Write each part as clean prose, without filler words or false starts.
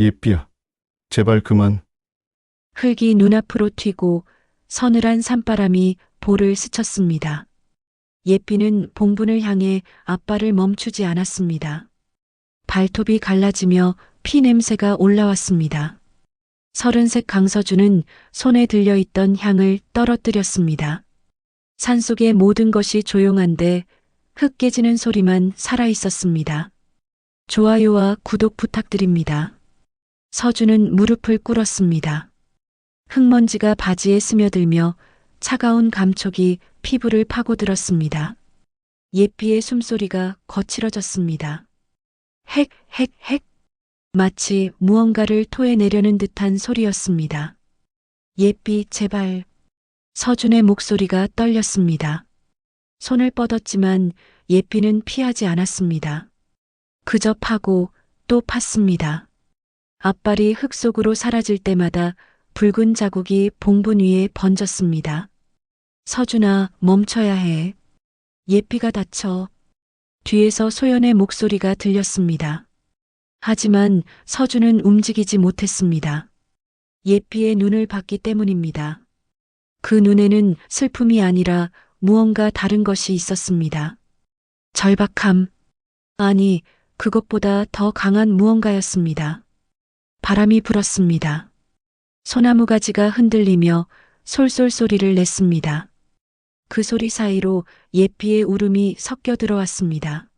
예삐야, 제발 그만. 흙이 눈앞으로 튀고 서늘한 산바람이 볼을 스쳤습니다. 예삐는 봉분을 향해 앞발을 멈추지 않았습니다. 발톱이 갈라지며 피 냄새가 올라왔습니다. 서른색 강서주는 손에 들려있던 향을 떨어뜨렸습니다. 산속의 모든 것이 조용한데 흙 깨지는 소리만 살아있었습니다. 좋아요와 구독 부탁드립니다. 서주는 무릎을 꿇었습니다. 흙먼지가 바지에 스며들며 차가운 감촉이 피부를 파고들었습니다. 예삐의 숨소리가 거칠어졌습니다. 핵, 핵, 핵. 마치 무언가를 토해내려는 듯한 소리였습니다. 예삐, 제발. 서준의 목소리가 떨렸습니다. 손을 뻗었지만 예삐는 피하지 않았습니다. 그저 파고 또 팠습니다. 앞발이 흙 속으로 사라질 때마다 붉은 자국이 봉분 위에 번졌습니다. 서준아, 멈춰야 해. 예삐가 다쳐. 뒤에서 소연의 목소리가 들렸습니다. 하지만 서준은 움직이지 못했습니다. 예삐의 눈을 봤기 때문입니다. 그 눈에는 슬픔이 아니라 무언가 다른 것이 있었습니다. 절박함. 아니, 그것보다 더 강한 무언가였습니다. 바람이 불었습니다. 소나무 가지가 흔들리며 솔솔 소리를 냈습니다. 그 소리 사이로 예삐의 울음이 섞여 들어왔습니다.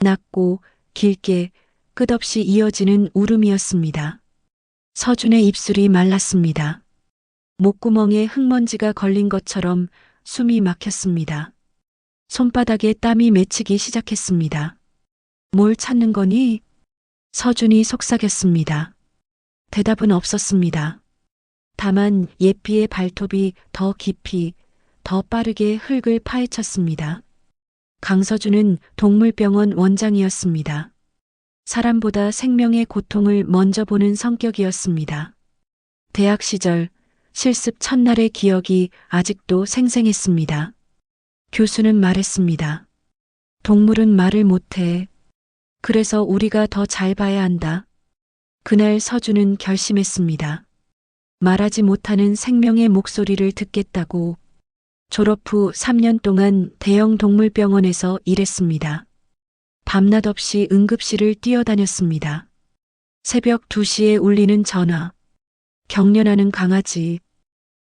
낮고 길게 끝없이 이어지는 울음이었습니다. 서준의 입술이 말랐습니다. 목구멍에 흙먼지가 걸린 것처럼 숨이 막혔습니다. 손바닥에 땀이 맺히기 시작했습니다. 뭘 찾는 거니? 서준이 속삭였습니다. 대답은 없었습니다. 다만 예삐의 발톱이 더 깊이, 더 빠르게 흙을 파헤쳤습니다. 강서준은 동물병원 원장이었습니다. 사람보다 생명의 고통을 먼저 보는 성격이었습니다. 대학 시절 실습 첫날의 기억이 아직도 생생했습니다. 교수는 말했습니다. 동물은 말을 못해. 그래서 우리가 더 잘 봐야 한다. 그날 서준은 결심했습니다. 말하지 못하는 생명의 목소리를 듣겠다고. 졸업 후 3년 동안 대형 동물병원에서 일했습니다. 밤낮 없이 응급실을 뛰어다녔습니다. 새벽 2시에 울리는 전화, 경련하는 강아지,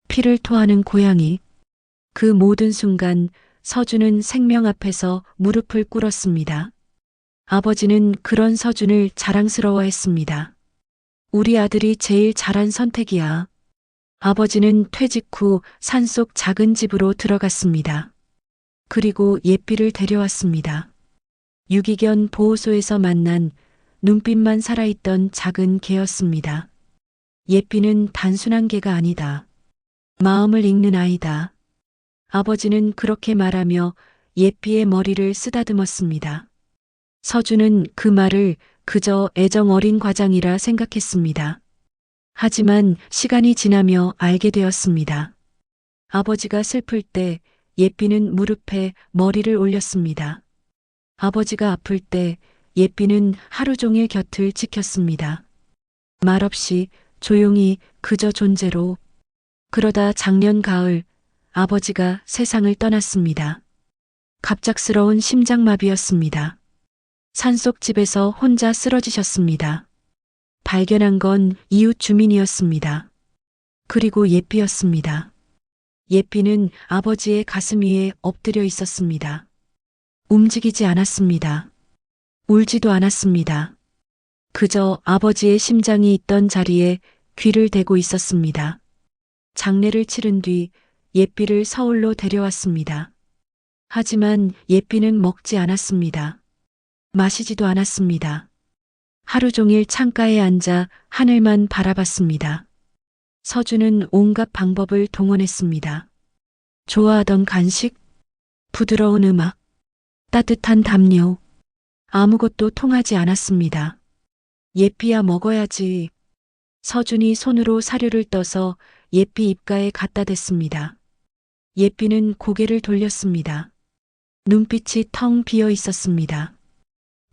피를 토하는 고양이. 그 모든 순간 서준은 생명 앞에서 무릎을 꿇었습니다. 아버지는 그런 서준을 자랑스러워했습니다. 우리 아들이 제일 잘한 선택이야. 아버지는 퇴직 후 산속 작은 집으로 들어갔습니다. 그리고 예삐를 데려왔습니다. 유기견 보호소에서 만난 눈빛만 살아있던 작은 개였습니다. 예삐는 단순한 개가 아니다. 마음을 읽는 아이다. 아버지는 그렇게 말하며 예삐의 머리를 쓰다듬었습니다. 서준은 그 말을 그저 애정 어린 과장이라 생각했습니다. 하지만 시간이 지나며 알게 되었습니다. 아버지가 슬플 때 예삐는 무릎에 머리를 올렸습니다. 아버지가 아플 때 예삐는 하루 종일 곁을 지켰습니다. 말없이 조용히 그저 존재로. 그러다 작년 가을 아버지가 세상을 떠났습니다. 갑작스러운 심장마비였습니다. 산속집에서 혼자 쓰러지셨습니다. 발견한 건 이웃 주민이었습니다. 그리고 예삐였습니다. 예삐는 아버지의 가슴 위에 엎드려 있었습니다. 움직이지 않았습니다. 울지도 않았습니다. 그저 아버지의 심장이 있던 자리에 귀를 대고 있었습니다. 장례를 치른 뒤 예삐를 서울로 데려왔습니다. 하지만 예삐는 먹지 않았습니다. 마시지도 않았습니다. 하루 종일 창가에 앉아 하늘만 바라봤습니다. 서준은 온갖 방법을 동원했습니다. 좋아하던 간식, 부드러운 음악, 따뜻한 담요. 아무것도 통하지 않았습니다. 예삐야 먹어야지. 서준이 손으로 사료를 떠서 예삐 입가에 갖다 댔습니다. 예삐는 고개를 돌렸습니다. 눈빛이 텅 비어 있었습니다.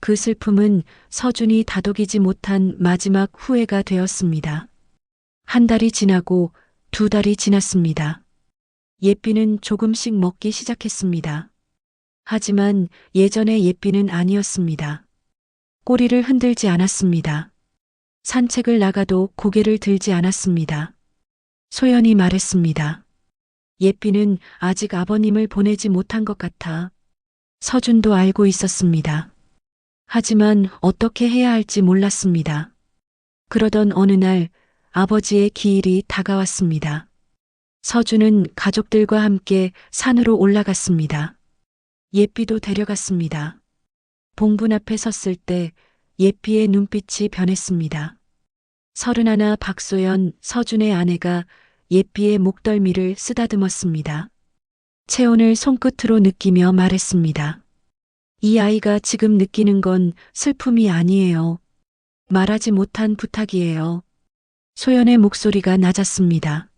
그 슬픔은 서준이 다독이지 못한 마지막 후회가 되었습니다. 한 달이 지나고 2달이 지났습니다. 예삐는 조금씩 먹기 시작했습니다. 하지만 예전의 예삐는 아니었습니다. 꼬리를 흔들지 않았습니다. 산책을 나가도 고개를 들지 않았습니다. 소연이 말했습니다. 예삐는 아직 아버님을 보내지 못한 것 같아. 서준도 알고 있었습니다. 하지만 어떻게 해야 할지 몰랐습니다. 그러던 어느 날 아버지의 기일이 다가왔습니다. 서준은 가족들과 함께 산으로 올라갔습니다. 예삐도 데려갔습니다. 봉분 앞에 섰을 때 예삐의 눈빛이 변했습니다. 31 박소연 서준의 아내가 예삐의 목덜미를 쓰다듬었습니다. 체온을 손끝으로 느끼며 말했습니다. 이 아이가 지금 느끼는 건 슬픔이 아니에요. 말하지 못한 부탁이에요. 소연의 목소리가 낮았습니다.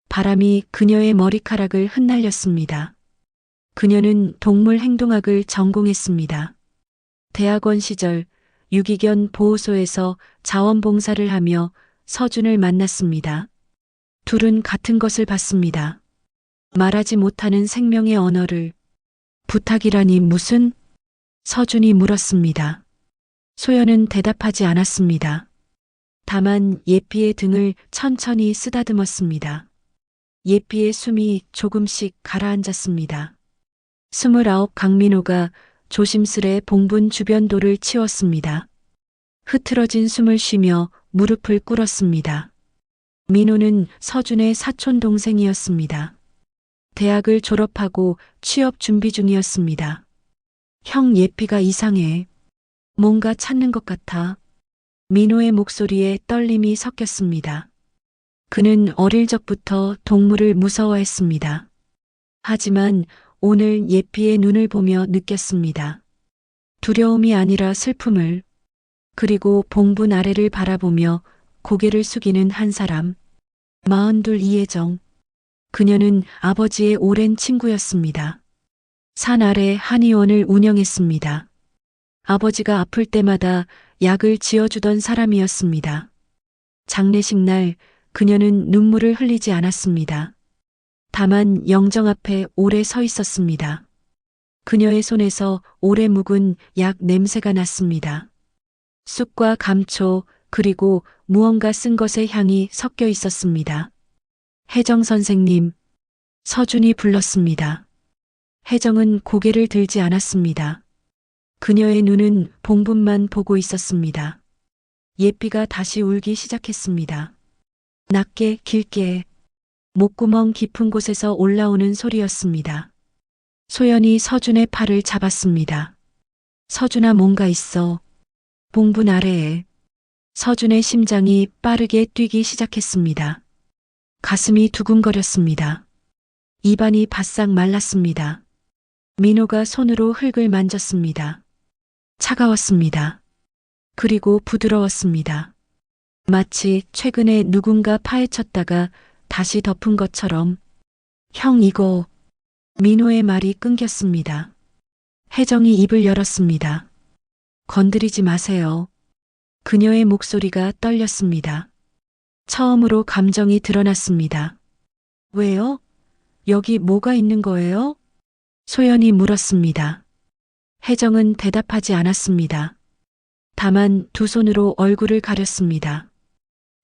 바람이 그녀의 머리카락을 흩날렸습니다. 그녀는 동물 행동학을 전공했습니다. 대학원 시절 유기견 보호소에서 자원봉사를 하며 서준을 만났습니다. 둘은 같은 것을 봤습니다. 말하지 못하는 생명의 언어를. 부탁이라니 무슨? 서준이 물었습니다. 소연은 대답하지 않았습니다. 다만 예삐의 등을 천천히 쓰다듬었습니다. 예삐의 숨이 조금씩 가라앉았습니다. 29 강민호가 조심스레 봉분 주변 돌을 치웠습니다. 흐트러진 숨을 쉬며 무릎을 꿇었습니다. 민호는 서준의 사촌 동생이었습니다. 대학을 졸업하고 취업 준비 중이었습니다. 형 예삐가 이상해. 뭔가 찾는 것 같아. 민호의 목소리에 떨림이 섞였습니다. 그는 어릴 적부터 동물을 무서워했습니다. 하지만 오늘 예삐의 눈을 보며 느꼈습니다. 두려움이 아니라 슬픔을. 그리고 봉분 아래를 바라보며 고개를 숙이는 한 사람. 42 이혜정. 그녀는 아버지의 오랜 친구였습니다. 산 아래 한의원을 운영했습니다. 아버지가 아플 때마다 약을 지어주던 사람이었습니다. 장례식 날 그녀는 눈물을 흘리지 않았습니다. 다만 영정 앞에 오래 서 있었습니다. 그녀의 손에서 오래 묵은 약 냄새가 났습니다. 쑥과 감초 그리고 무언가 쓴 것의 향이 섞여 있었습니다. 혜정 선생님, 서준이 불렀습니다. 혜정은 고개를 들지 않았습니다. 그녀의 눈은 봉분만 보고 있었습니다. 예삐가 다시 울기 시작했습니다. 낮게 길게 목구멍 깊은 곳에서 올라오는 소리였습니다. 소연이 서준의 팔을 잡았습니다. 서준아 뭔가 있어. 봉분 아래에. 서준의 심장이 빠르게 뛰기 시작했습니다. 가슴이 두근거렸습니다. 입안이 바싹 말랐습니다. 민호가 손으로 흙을 만졌습니다. 차가웠습니다. 그리고 부드러웠습니다. 마치 최근에 누군가 파헤쳤다가 다시 덮은 것처럼. 형 이거. 민호의 말이 끊겼습니다. 혜정이 입을 열었습니다. 건드리지 마세요. 그녀의 목소리가 떨렸습니다. 처음으로 감정이 드러났습니다. 왜요? 여기 뭐가 있는 거예요? 소연이 물었습니다. 혜정은 대답하지 않았습니다. 다만 두 손으로 얼굴을 가렸습니다.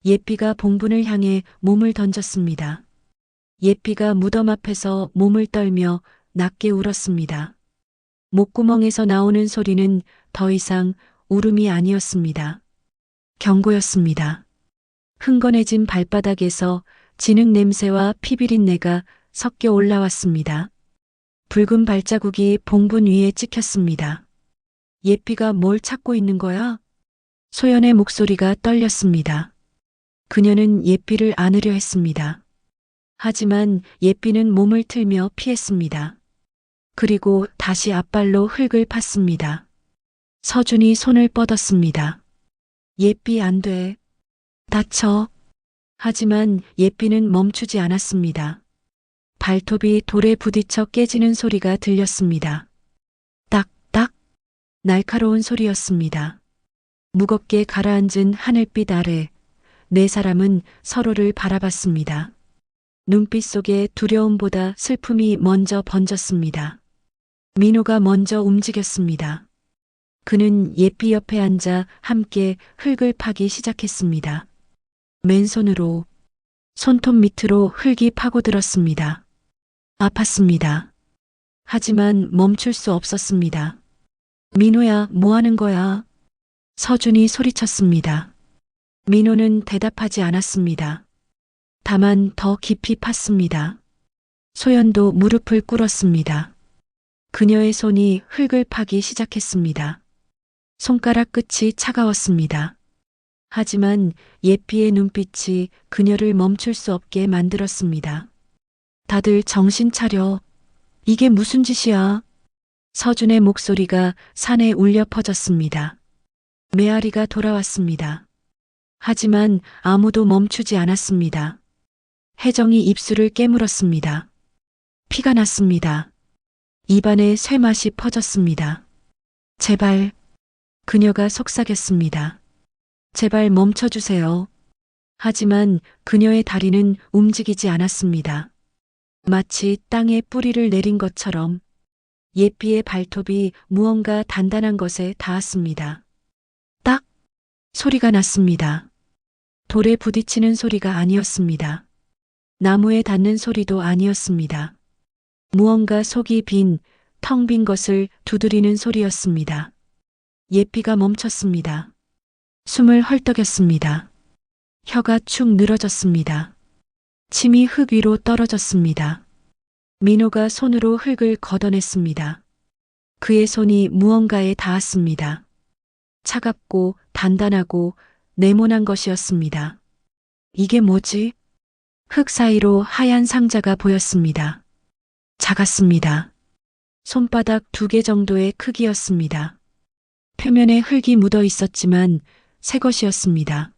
예삐가 봉분을 향해 몸을 던졌습니다. 예삐가 무덤 앞에서 몸을 떨며 낮게 울었습니다. 목구멍에서 나오는 소리는 더 이상 울음이 아니었습니다. 경고였습니다. 흥건해진 발바닥에서 진흙 냄새와 피비린내가 섞여 올라왔습니다. 붉은 발자국이 봉분 위에 찍혔습니다. 예삐가 뭘 찾고 있는 거야? 소연의 목소리가 떨렸습니다. 그녀는 예삐를 안으려 했습니다. 하지만 예삐는 몸을 틀며 피했습니다. 그리고 다시 앞발로 흙을 팠습니다. 서준이 손을 뻗었습니다. 예삐 안 돼. 다쳐. 하지만 예삐는 멈추지 않았습니다. 발톱이 돌에 부딪혀 깨지는 소리가 들렸습니다. 딱딱. 날카로운 소리였습니다. 무겁게 가라앉은 하늘빛 아래 네 사람은 서로를 바라봤습니다. 눈빛 속에 두려움보다 슬픔이 먼저 번졌습니다. 민호가 먼저 움직였습니다. 그는 예삐 옆에 앉아 함께 흙을 파기 시작했습니다. 맨손으로 손톱 밑으로 흙이 파고들었습니다. 아팠습니다. 하지만 멈출 수 없었습니다. 민호야, 뭐 하는 거야? 서준이 소리쳤습니다. 민호는 대답하지 않았습니다. 다만 더 깊이 팠습니다. 소연도 무릎을 꿇었습니다. 그녀의 손이 흙을 파기 시작했습니다. 손가락 끝이 차가웠습니다. 하지만 예삐의 눈빛이 그녀를 멈출 수 없게 만들었습니다. 다들 정신 차려. 이게 무슨 짓이야? 서준의 목소리가 산에 울려 퍼졌습니다. 메아리가 돌아왔습니다. 하지만 아무도 멈추지 않았습니다. 혜정이 입술을 깨물었습니다. 피가 났습니다. 입안에 쇠맛이 퍼졌습니다. 제발. 그녀가 속삭였습니다. 제발 멈춰주세요. 하지만 그녀의 다리는 움직이지 않았습니다. 마치 땅에 뿌리를 내린 것처럼 예삐의 발톱이 무언가 단단한 것에 닿았습니다. 딱! 소리가 났습니다. 돌에 부딪히는 소리가 아니었습니다. 나무에 닿는 소리도 아니었습니다. 무언가 속이 빈, 텅 빈 것을 두드리는 소리였습니다. 예삐가 멈췄습니다. 숨을 헐떡였습니다. 혀가 축 늘어졌습니다. 침이 흙 위로 떨어졌습니다. 민호가 손으로 흙을 걷어냈습니다. 그의 손이 무언가에 닿았습니다. 차갑고 단단하고 네모난 것이었습니다. 이게 뭐지? 흙 사이로 하얀 상자가 보였습니다. 작았습니다. 손바닥 2개 정도의 크기였습니다. 표면에 흙이 묻어 있었지만 새 것이었습니다.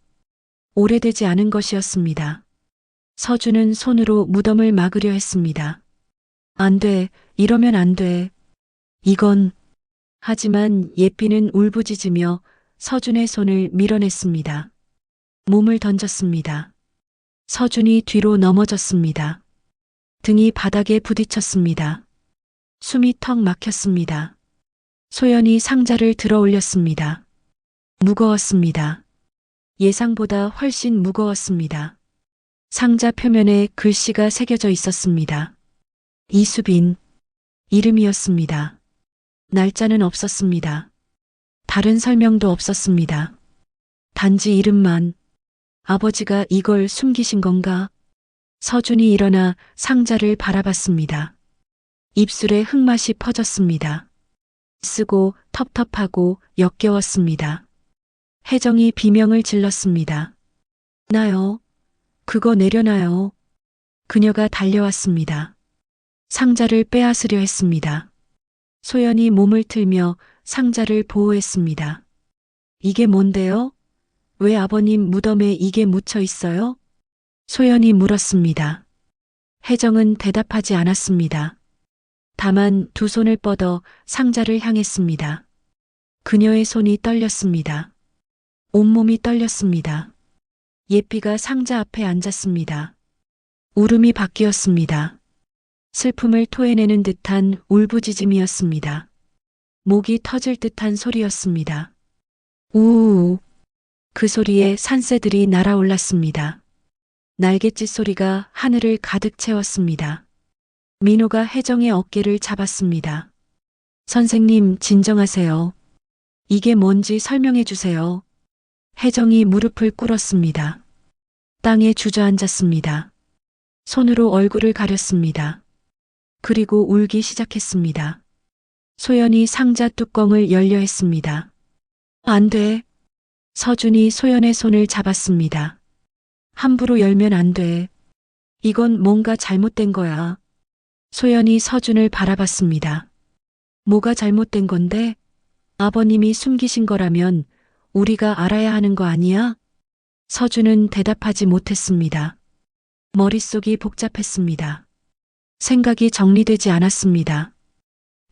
오래되지 않은 것이었습니다. 서준은 손으로 무덤을 막으려 했습니다. 안 돼, 이러면 안 돼. 이건... 하지만 예삐는 울부짖으며 서준의 손을 밀어냈습니다. 몸을 던졌습니다. 서준이 뒤로 넘어졌습니다. 등이 바닥에 부딪혔습니다. 숨이 턱 막혔습니다. 소연이 상자를 들어 올렸습니다. 무거웠습니다. 예상보다 훨씬 무거웠습니다. 상자 표면에 글씨가 새겨져 있었습니다. 이수빈. 이름이었습니다. 날짜는 없었습니다. 다른 설명도 없었습니다. 단지 이름만. 아버지가 이걸 숨기신 건가? 서준이 일어나 상자를 바라봤습니다. 입술에 흙맛이 퍼졌습니다. 쓰고 텁텁하고 역겨웠습니다. 혜정이 비명을 질렀습니다. 나요. 그거 내려놔요. 그녀가 달려왔습니다. 상자를 빼앗으려 했습니다. 소연이 몸을 틀며 상자를 보호했습니다. 이게 뭔데요? 왜 아버님 무덤에 이게 묻혀 있어요? 소연이 물었습니다. 혜정은 대답하지 않았습니다. 다만 두 손을 뻗어 상자를 향했습니다. 그녀의 손이 떨렸습니다. 온몸이 떨렸습니다. 예삐가 상자 앞에 앉았습니다. 울음이 바뀌었습니다. 슬픔을 토해내는 듯한 울부짖음이었습니다. 목이 터질 듯한 소리였습니다. 우우. 그 소리에 산새들이 날아올랐습니다. 날갯짓 소리가 하늘을 가득 채웠습니다. 민호가 혜정의 어깨를 잡았습니다. 선생님, 진정하세요. 이게 뭔지 설명해 주세요. 혜정이 무릎을 꿇었습니다. 땅에 주저앉았습니다. 손으로 얼굴을 가렸습니다. 그리고 울기 시작했습니다. 소연이 상자 뚜껑을 열려 했습니다. 안 돼. 서준이 소연의 손을 잡았습니다. 함부로 열면 안 돼. 이건 뭔가 잘못된 거야. 소연이 서준을 바라봤습니다. 뭐가 잘못된 건데? 아버님이 숨기신 거라면 우리가 알아야 하는 거 아니야? 서준은 대답하지 못했습니다. 머릿속이 복잡했습니다. 생각이 정리되지 않았습니다.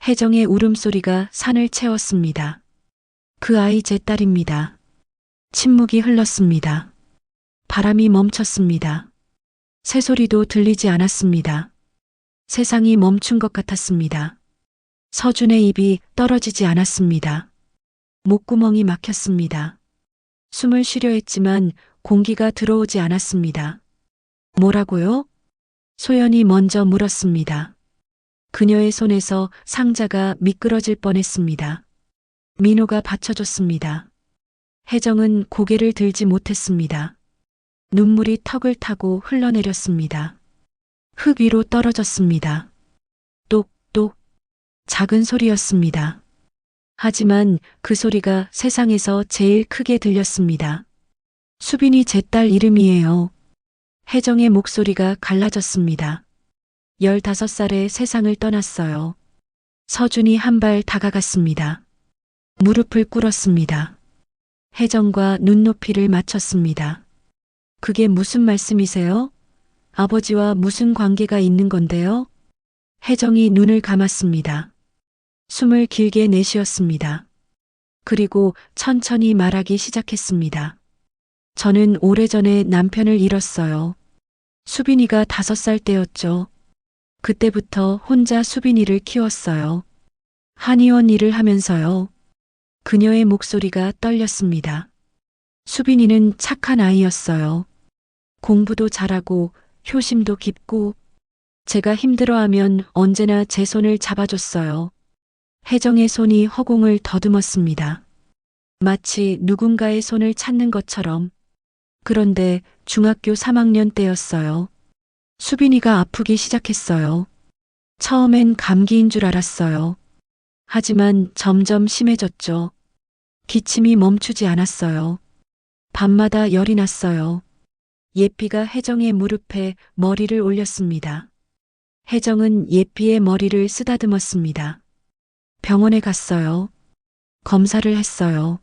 혜정의 울음소리가 산을 채웠습니다. 그 아이 제 딸입니다. 침묵이 흘렀습니다. 바람이 멈췄습니다. 새소리도 들리지 않았습니다. 세상이 멈춘 것 같았습니다. 서준의 입이 떨어지지 않았습니다. 목구멍이 막혔습니다. 숨을 쉬려 했지만 공기가 들어오지 않았습니다. 뭐라고요? 소연이 먼저 물었습니다. 그녀의 손에서 상자가 미끄러질 뻔했습니다. 민호가 받쳐줬습니다. 혜정은 고개를 들지 못했습니다. 눈물이 턱을 타고 흘러내렸습니다. 흙 위로 떨어졌습니다. 똑똑 작은 소리였습니다. 하지만 그 소리가 세상에서 제일 크게 들렸습니다. 수빈이 제 딸 이름이에요. 혜정의 목소리가 갈라졌습니다. 15살에 세상을 떠났어요. 서준이 한 발 다가갔습니다. 무릎을 꿇었습니다. 혜정과 눈높이를 맞췄습니다. 그게 무슨 말씀이세요? 아버지와 무슨 관계가 있는 건데요? 혜정이 눈을 감았습니다. 숨을 길게 내쉬었습니다. 그리고 천천히 말하기 시작했습니다. 저는 오래전에 남편을 잃었어요. 수빈이가 5살 때였죠. 그때부터 혼자 수빈이를 키웠어요. 한의원 일을 하면서요. 그녀의 목소리가 떨렸습니다. 수빈이는 착한 아이였어요. 공부도 잘하고 효심도 깊고 제가 힘들어하면 언제나 제 손을 잡아줬어요. 혜정의 손이 허공을 더듬었습니다. 마치 누군가의 손을 찾는 것처럼. 그런데 중학교 3학년 때였어요. 수빈이가 아프기 시작했어요. 처음엔 감기인 줄 알았어요. 하지만 점점 심해졌죠. 기침이 멈추지 않았어요. 밤마다 열이 났어요. 예삐가 혜정의 무릎에 머리를 올렸습니다. 혜정은 예삐의 머리를 쓰다듬었습니다. 병원에 갔어요. 검사를 했어요.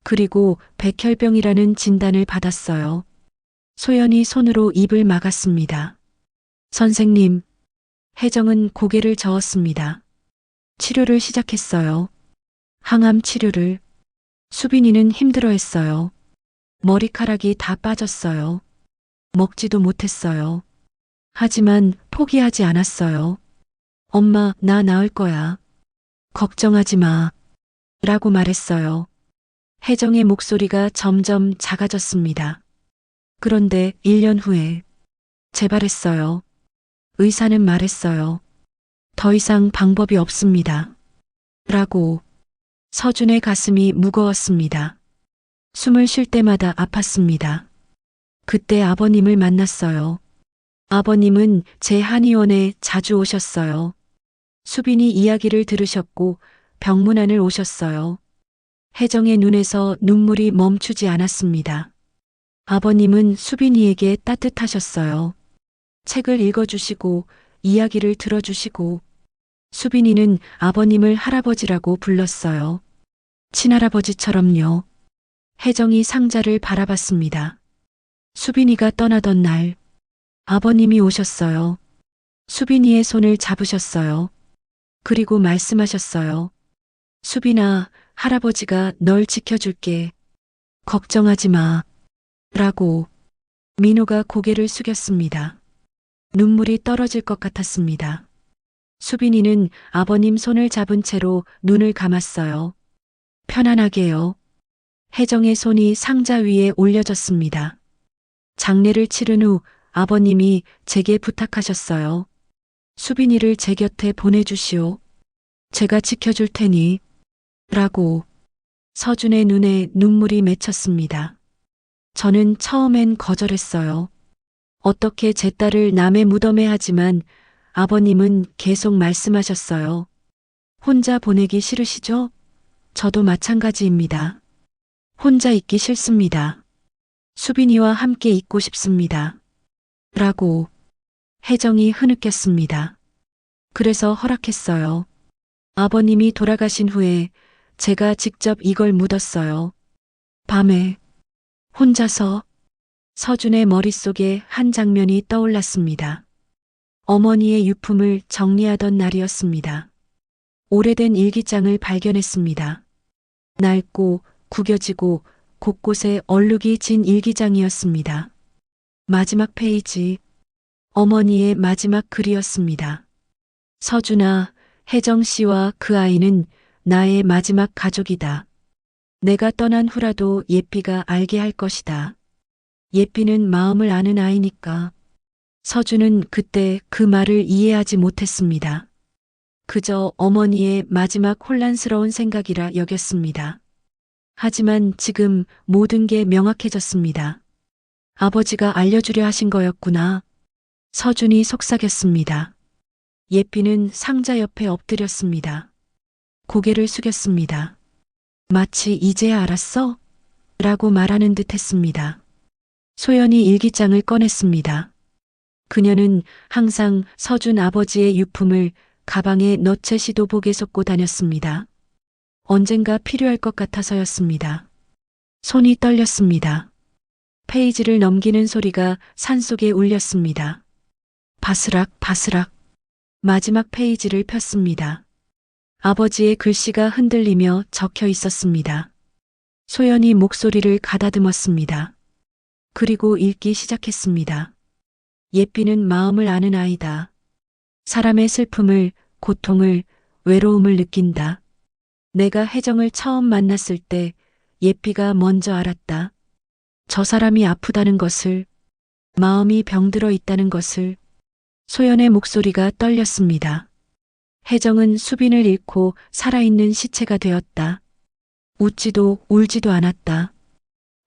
그리고 백혈병이라는 진단을 받았어요. 소연이 손으로 입을 막았습니다. 선생님, 혜정은 고개를 저었습니다. 치료를 시작했어요. 항암 치료를. 수빈이는 힘들어했어요. 머리카락이 다 빠졌어요. 먹지도 못했어요. 하지만 포기하지 않았어요. 엄마, 나 나을 거야. 걱정하지 마. 라고 말했어요. 혜정의 목소리가 점점 작아졌습니다. 그런데 1년 후에 재발했어요. 의사는 말했어요. 더 이상 방법이 없습니다. 라고. 서준의 가슴이 무거웠습니다. 숨을 쉴 때마다 아팠습니다. 그때 아버님을 만났어요. 아버님은 제 한의원에 자주 오셨어요. 수빈이 이야기를 들으셨고 병문안을 오셨어요. 혜정의 눈에서 눈물이 멈추지 않았습니다. 아버님은 수빈이에게 따뜻하셨어요. 책을 읽어주시고 이야기를 들어주시고 수빈이는 아버님을 할아버지라고 불렀어요. 친할아버지처럼요. 혜정이 상자를 바라봤습니다. 수빈이가 떠나던 날 아버님이 오셨어요. 수빈이의 손을 잡으셨어요. 그리고 말씀하셨어요. 수빈아, 할아버지가 널 지켜줄게. 걱정하지 마. 라고. 민호가 고개를 숙였습니다. 눈물이 떨어질 것 같았습니다. 수빈이는 아버님 손을 잡은 채로 눈을 감았어요. 편안하게요. 혜정의 손이 상자 위에 올려졌습니다. 장례를 치른 후 아버님이 제게 부탁하셨어요. 수빈이를 제 곁에 보내주시오. 제가 지켜줄 테니. 라고. 서준의 눈에 눈물이 맺혔습니다. 저는 처음엔 거절했어요. 어떻게 제 딸을 남의 무덤에 하지만 아버님은 계속 말씀하셨어요. 혼자 보내기 싫으시죠? 저도 마찬가지입니다. 혼자 있기 싫습니다. 수빈이와 함께 있고 싶습니다. 라고. 혜정이 흐느꼈습니다. 그래서 허락했어요. 아버님이 돌아가신 후에 제가 직접 이걸 묻었어요. 밤에 혼자서. 서준의 머릿속에 한 장면이 떠올랐습니다. 어머니의 유품을 정리하던 날이었습니다. 오래된 일기장을 발견했습니다. 낡고 구겨지고 곳곳에 얼룩이 진 일기장이었습니다. 마지막 페이지. 어머니의 마지막 글이었습니다. 서준아, 혜정 씨와 그 아이는 나의 마지막 가족이다. 내가 떠난 후라도 예삐가 알게 할 것이다. 예삐는 마음을 아는 아이니까. 서준은 그때 그 말을 이해하지 못했습니다. 그저 어머니의 마지막 혼란스러운 생각이라 여겼습니다. 하지만 지금 모든 게 명확해졌습니다. 아버지가 알려주려 하신 거였구나. 서준이 속삭였습니다. 예삐는 상자 옆에 엎드렸습니다. 고개를 숙였습니다. 마치 이제야 알았어? 라고 말하는 듯 했습니다. 소연이 일기장을 꺼냈습니다. 그녀는 항상 서준 아버지의 유품을 가방에 너채시도 복에 쏟고 다녔습니다. 언젠가 필요할 것 같아서였습니다. 손이 떨렸습니다. 페이지를 넘기는 소리가 산속에 울렸습니다. 바스락 바스락. 마지막 페이지를 폈습니다. 아버지의 글씨가 흔들리며 적혀 있었습니다. 소연이 목소리를 가다듬었습니다. 그리고 읽기 시작했습니다. 예삐는 마음을 아는 아이다. 사람의 슬픔을, 고통을, 외로움을 느낀다. 내가 혜정을 처음 만났을 때 예삐가 먼저 알았다. 저 사람이 아프다는 것을, 마음이 병들어 있다는 것을. 소연의 목소리가 떨렸습니다. 혜정은 수빈을 잃고 살아있는 시체가 되었다. 웃지도 울지도 않았다.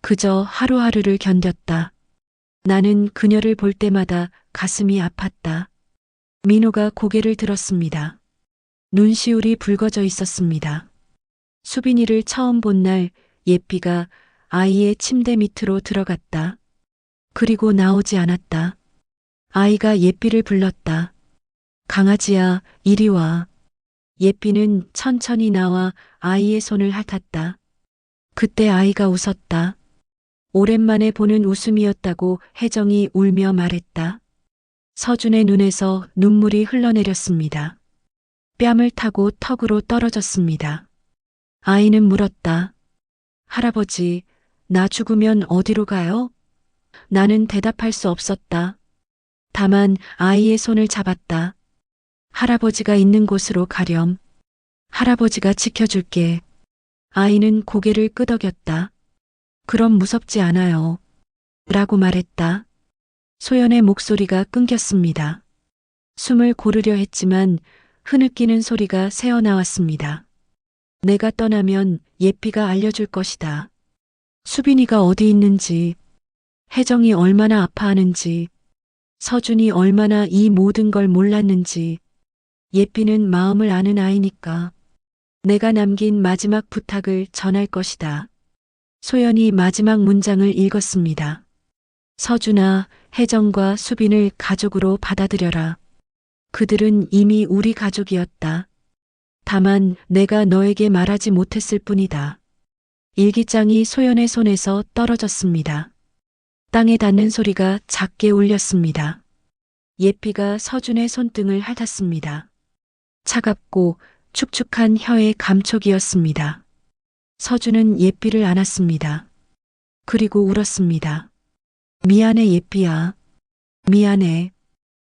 그저 하루하루를 견뎠다. 나는 그녀를 볼 때마다 가슴이 아팠다. 민호가 고개를 들었습니다. 눈시울이 붉어져 있었습니다. 수빈이를 처음 본 날 예삐가 아이의 침대 밑으로 들어갔다. 그리고 나오지 않았다. 아이가 예삐를 불렀다. 강아지야, 이리 와. 예삐는 천천히 나와 아이의 손을 핥았다. 그때 아이가 웃었다. 오랜만에 보는 웃음이었다고 혜정이 울며 말했다. 서준의 눈에서 눈물이 흘러내렸습니다. 뺨을 타고 턱으로 떨어졌습니다. 아이는 물었다. 할아버지, 나 죽으면 어디로 가요? 나는 대답할 수 없었다. 다만 아이의 손을 잡았다. 할아버지가 있는 곳으로 가렴. 할아버지가 지켜줄게. 아이는 고개를 끄덕였다. 그럼 무섭지 않아요. 라고 말했다. 소연의 목소리가 끊겼습니다. 숨을 고르려 했지만 흐느끼는 소리가 새어나왔습니다. 내가 떠나면 예삐가 알려줄 것이다. 수빈이가 어디 있는지, 혜정이 얼마나 아파하는지, 서준이 얼마나 이 모든 걸 몰랐는지. 예삐는 마음을 아는 아이니까. 내가 남긴 마지막 부탁을 전할 것이다. 소연이 마지막 문장을 읽었습니다. 서준아, 혜정과 수빈을 가족으로 받아들여라. 그들은 이미 우리 가족이었다. 다만 내가 너에게 말하지 못했을 뿐이다. 일기장이 소연의 손에서 떨어졌습니다. 땅에 닿는 소리가 작게 울렸습니다. 예삐가 서준의 손등을 핥았습니다. 차갑고 축축한 혀의 감촉이었습니다. 서준은 예삐를 안았습니다. 그리고 울었습니다. 미안해 예삐야. 미안해.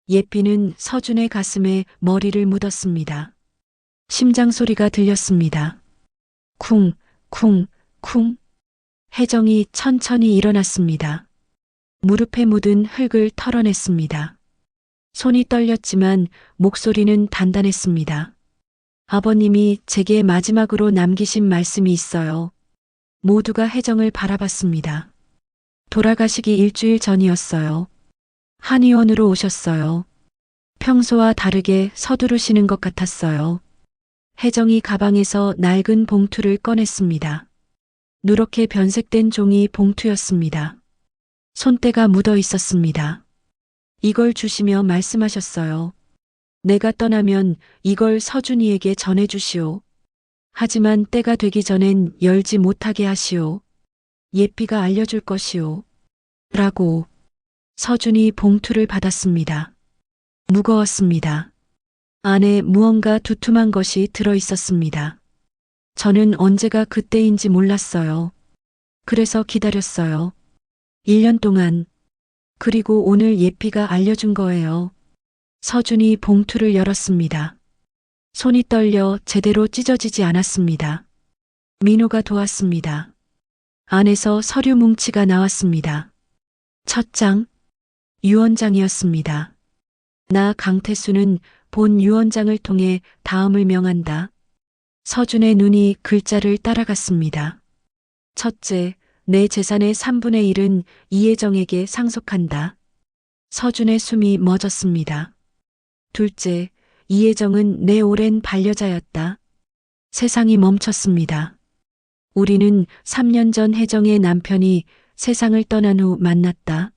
예삐는 서준의 가슴에 머리를 묻었습니다. 심장 소리가 들렸습니다. 쿵, 쿵, 쿵. 혜정이 천천히 일어났습니다. 무릎에 묻은 흙을 털어냈습니다. 손이 떨렸지만 목소리는 단단했습니다. 아버님이 제게 마지막으로 남기신 말씀이 있어요. 모두가 혜정을 바라봤습니다. 돌아가시기 일주일 전이었어요. 한의원으로 오셨어요. 평소와 다르게 서두르시는 것 같았어요. 혜정이 가방에서 낡은 봉투를 꺼냈습니다. 누렇게 변색된 종이 봉투였습니다. 손때가 묻어 있었습니다. 이걸 주시며 말씀하셨어요. 내가 떠나면 이걸 서준이에게 전해주시오. 하지만 때가 되기 전엔 열지 못하게 하시오. 예삐가 알려줄 것이오. 라고. 서준이 봉투를 받았습니다. 무거웠습니다. 안에 무언가 두툼한 것이 들어 있었습니다. 저는 언제가 그때인지 몰랐어요. 그래서 기다렸어요. 1년 동안. 그리고 오늘 예피가 알려준 거예요. 서준이 봉투를 열었습니다. 손이 떨려 제대로 찢어지지 않았습니다. 민호가 도왔습니다. 안에서 서류 뭉치가 나왔습니다. 첫 장, 유언장이었습니다. 나 강태수는 본 유언장을 통해 다음을 명한다. 서준의 눈이 글자를 따라갔습니다. 첫째, 내 재산의 3분의 1은 이혜정에게 상속한다. 서준의 숨이 멎었습니다. 둘째, 이혜정은 내 오랜 반려자였다. 세상이 멈췄습니다. 우리는 3년 전 혜정의 남편이 세상을 떠난 후 만났다.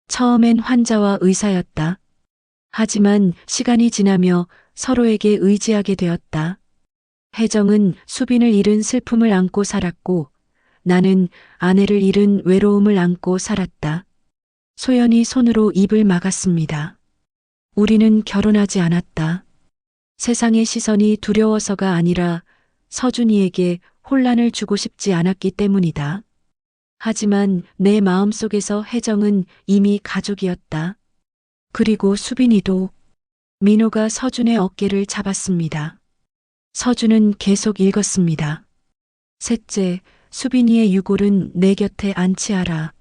처음엔 환자와 의사였다. 하지만 시간이 지나며 서로에게 의지하게 되었다. 혜정은 수빈을 잃은 슬픔을 안고 살았고 나는 아내를 잃은 외로움을 안고 살았다. 소연이 손으로 입을 막았습니다. 우리는 결혼하지 않았다. 세상의 시선이 두려워서가 아니라 서준이에게 혼란을 주고 싶지 않았기 때문이다. 하지만 내 마음속에서 혜정은 이미 가족이었다. 그리고 수빈이도. 민호가 서준의 어깨를 잡았습니다. 서준은 계속 읽었습니다. 셋째, 수빈이의 유골은 내 곁에 안치하라.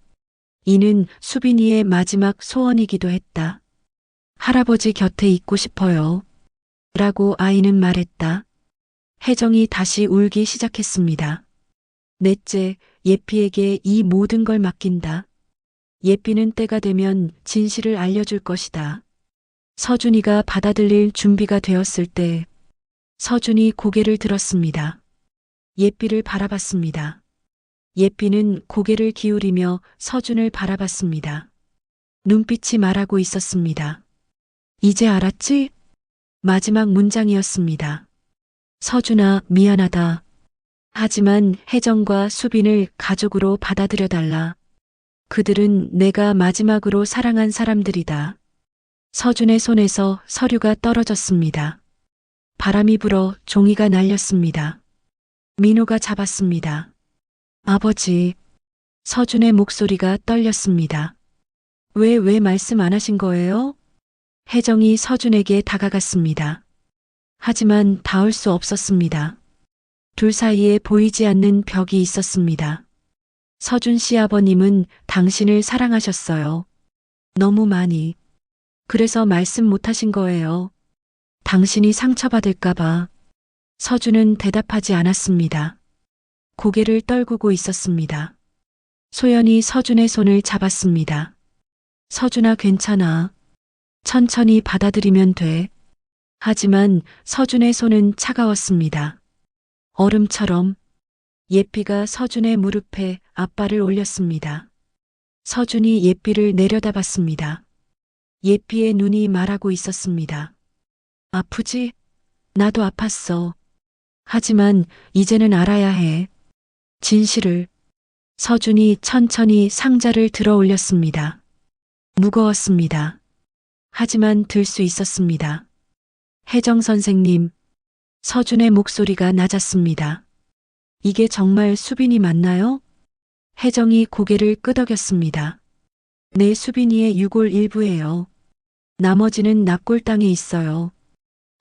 이는 수빈이의 마지막 소원이기도 했다. 할아버지 곁에 있고 싶어요. 라고 아이는 말했다. 혜정이 다시 울기 시작했습니다. 넷째, 예삐에게 이 모든 걸 맡긴다. 예삐는 때가 되면 진실을 알려줄 것이다. 서준이가 받아들일 준비가 되었을 때 서준이 고개를 들었습니다. 예삐를 바라봤습니다. 예삐는 고개를 기울이며 서준을 바라봤습니다. 눈빛이 말하고 있었습니다. 이제 알았지? 마지막 문장이었습니다. 서준아, 미안하다. 하지만 혜정과 수빈을 가족으로 받아들여달라. 그들은 내가 마지막으로 사랑한 사람들이다. 서준의 손에서 서류가 떨어졌습니다. 바람이 불어 종이가 날렸습니다. 민호가 잡았습니다. 아버지. 서준의 목소리가 떨렸습니다. 왜 말씀 안 하신 거예요? 혜정이 서준에게 다가갔습니다. 하지만 닿을 수 없었습니다. 둘 사이에 보이지 않는 벽이 있었습니다. 서준 씨 아버님은 당신을 사랑하셨어요. 너무 많이. 그래서 말씀 못 하신 거예요. 당신이 상처받을까봐. 서준은 대답하지 않았습니다. 고개를 떨구고 있었습니다. 소연이 서준의 손을 잡았습니다. 서준아, 괜찮아. 천천히 받아들이면 돼. 하지만 서준의 손은 차가웠습니다. 얼음처럼. 예삐가 서준의 무릎에 앞발을 올렸습니다. 서준이 예삐를 내려다봤습니다. 예삐의 눈이 말하고 있었습니다. 아프지? 나도 아팠어. 하지만 이제는 알아야 해. 진실을. 서준이 천천히 상자를 들어 올렸습니다. 무거웠습니다. 하지만 들 수 있었습니다. 혜정 선생님. 서준의 목소리가 낮았습니다. 이게 정말 수빈이 맞나요? 혜정이 고개를 끄덕였습니다. 네, 수빈이의 유골 일부예요. 나머지는 납골당에 있어요.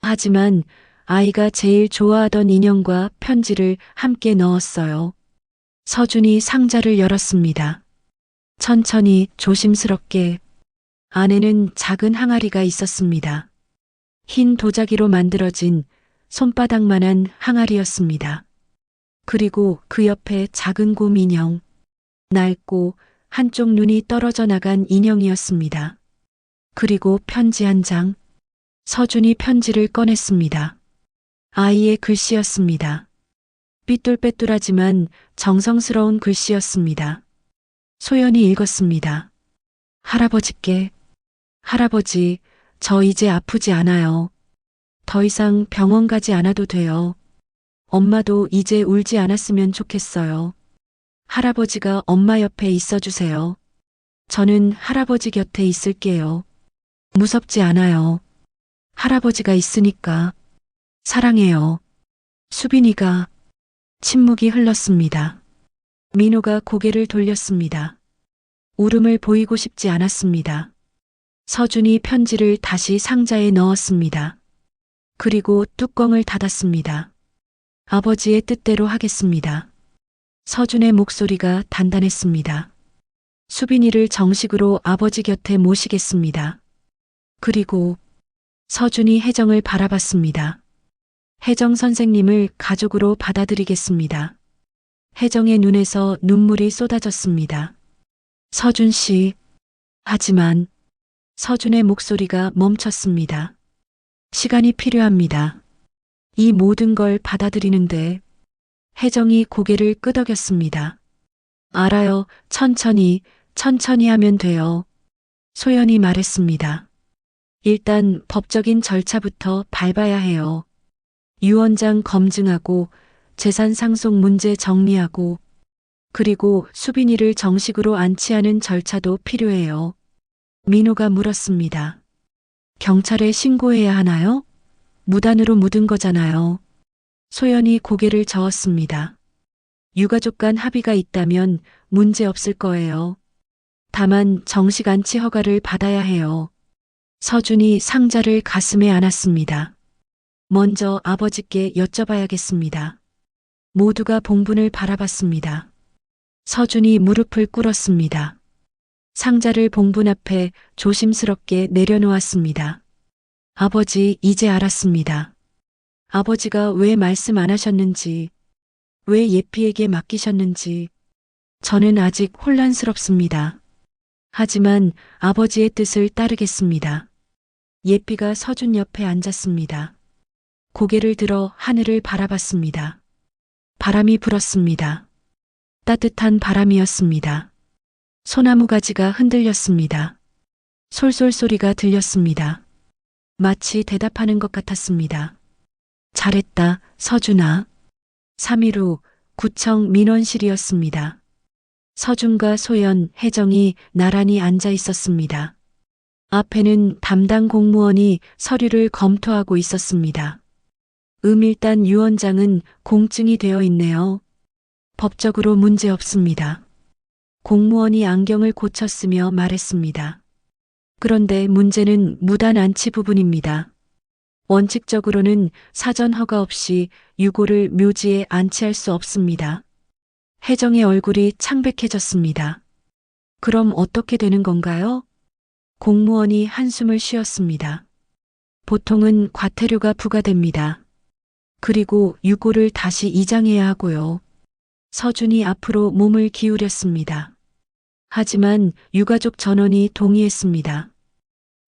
하지만 아이가 제일 좋아하던 인형과 편지를 함께 넣었어요. 서준이 상자를 열었습니다. 천천히 조심스럽게. 안에는 작은 항아리가 있었습니다. 흰 도자기로 만들어진 손바닥만한 항아리였습니다. 그리고 그 옆에 작은 곰 인형. 낡고 한쪽 눈이 떨어져 나간 인형이었습니다. 그리고 편지 한 장. 서준이 편지를 꺼냈습니다. 아이의 글씨였습니다. 삐뚤빼뚤하지만 정성스러운 글씨였습니다. 소연이 읽었습니다. 할아버지께. 할아버지, 저 이제 아프지 않아요. 더 이상 병원 가지 않아도 돼요. 엄마도 이제 울지 않았으면 좋겠어요. 할아버지가 엄마 옆에 있어주세요. 저는 할아버지 곁에 있을게요. 무섭지 않아요. 할아버지가 있으니까. 사랑해요. 수빈이가. 침묵이 흘렀습니다. 민호가 고개를 돌렸습니다. 울음을 보이고 싶지 않았습니다. 서준이 편지를 다시 상자에 넣었습니다. 그리고 뚜껑을 닫았습니다. 아버지의 뜻대로 하겠습니다. 서준의 목소리가 단단했습니다. 수빈이를 정식으로 아버지 곁에 모시겠습니다. 그리고 서준이 혜정을 바라봤습니다. 혜정 선생님을 가족으로 받아들이겠습니다. 혜정의 눈에서 눈물이 쏟아졌습니다. 서준 씨. 하지만 서준의 목소리가 멈췄습니다. 시간이 필요합니다. 이 모든 걸 받아들이는데 혜정이 고개를 끄덕였습니다. 알아요. 천천히 하면 돼요. 소연이 말했습니다. 일단 법적인 절차부터 밟아야 해요. 유언장 검증하고 재산 상속 문제 정리하고 그리고 수빈이를 정식으로 안치하는 절차도 필요해요. 민호가 물었습니다. 경찰에 신고해야 하나요? 무단으로 묻은 거잖아요. 소연이 고개를 저었습니다. 유가족 간 합의가 있다면 문제 없을 거예요. 다만 정식 안치 허가를 받아야 해요. 서준이 상자를 가슴에 안았습니다. 먼저 아버지께 여쭤봐야겠습니다. 모두가 봉분을 바라봤습니다. 서준이 무릎을 꿇었습니다. 상자를 봉분 앞에 조심스럽게 내려놓았습니다. 아버지, 이제 알았습니다. 아버지가 왜 말씀 안 하셨는지, 왜 예삐에게 맡기셨는지, 저는 아직 혼란스럽습니다. 하지만 아버지의 뜻을 따르겠습니다. 예삐가 서준 옆에 앉았습니다. 고개를 들어 하늘을 바라봤습니다. 바람이 불었습니다. 따뜻한 바람이었습니다. 소나무 가지가 흔들렸습니다. 솔솔 소리가 들렸습니다. 마치 대답하는 것 같았습니다. 잘했다, 서준아. 3일 후 구청 민원실이었습니다. 서준과 소연, 혜정이 나란히 앉아 있었습니다. 앞에는 담당 공무원이 서류를 검토하고 있었습니다. 일단 유언장은 공증이 되어 있네요. 법적으로 문제 없습니다. 공무원이 안경을 고쳤으며 말했습니다. 그런데 문제는 무단 안치 부분입니다. 원칙적으로는 사전 허가 없이 유고를 묘지에 안치할 수 없습니다. 혜정의 얼굴이 창백해졌습니다. 그럼 어떻게 되는 건가요? 공무원이 한숨을 쉬었습니다. 보통은 과태료가 부과됩니다. 그리고 유고를 다시 이장해야 하고요. 서준이 앞으로 몸을 기울였습니다. 하지만 유가족 전원이 동의했습니다.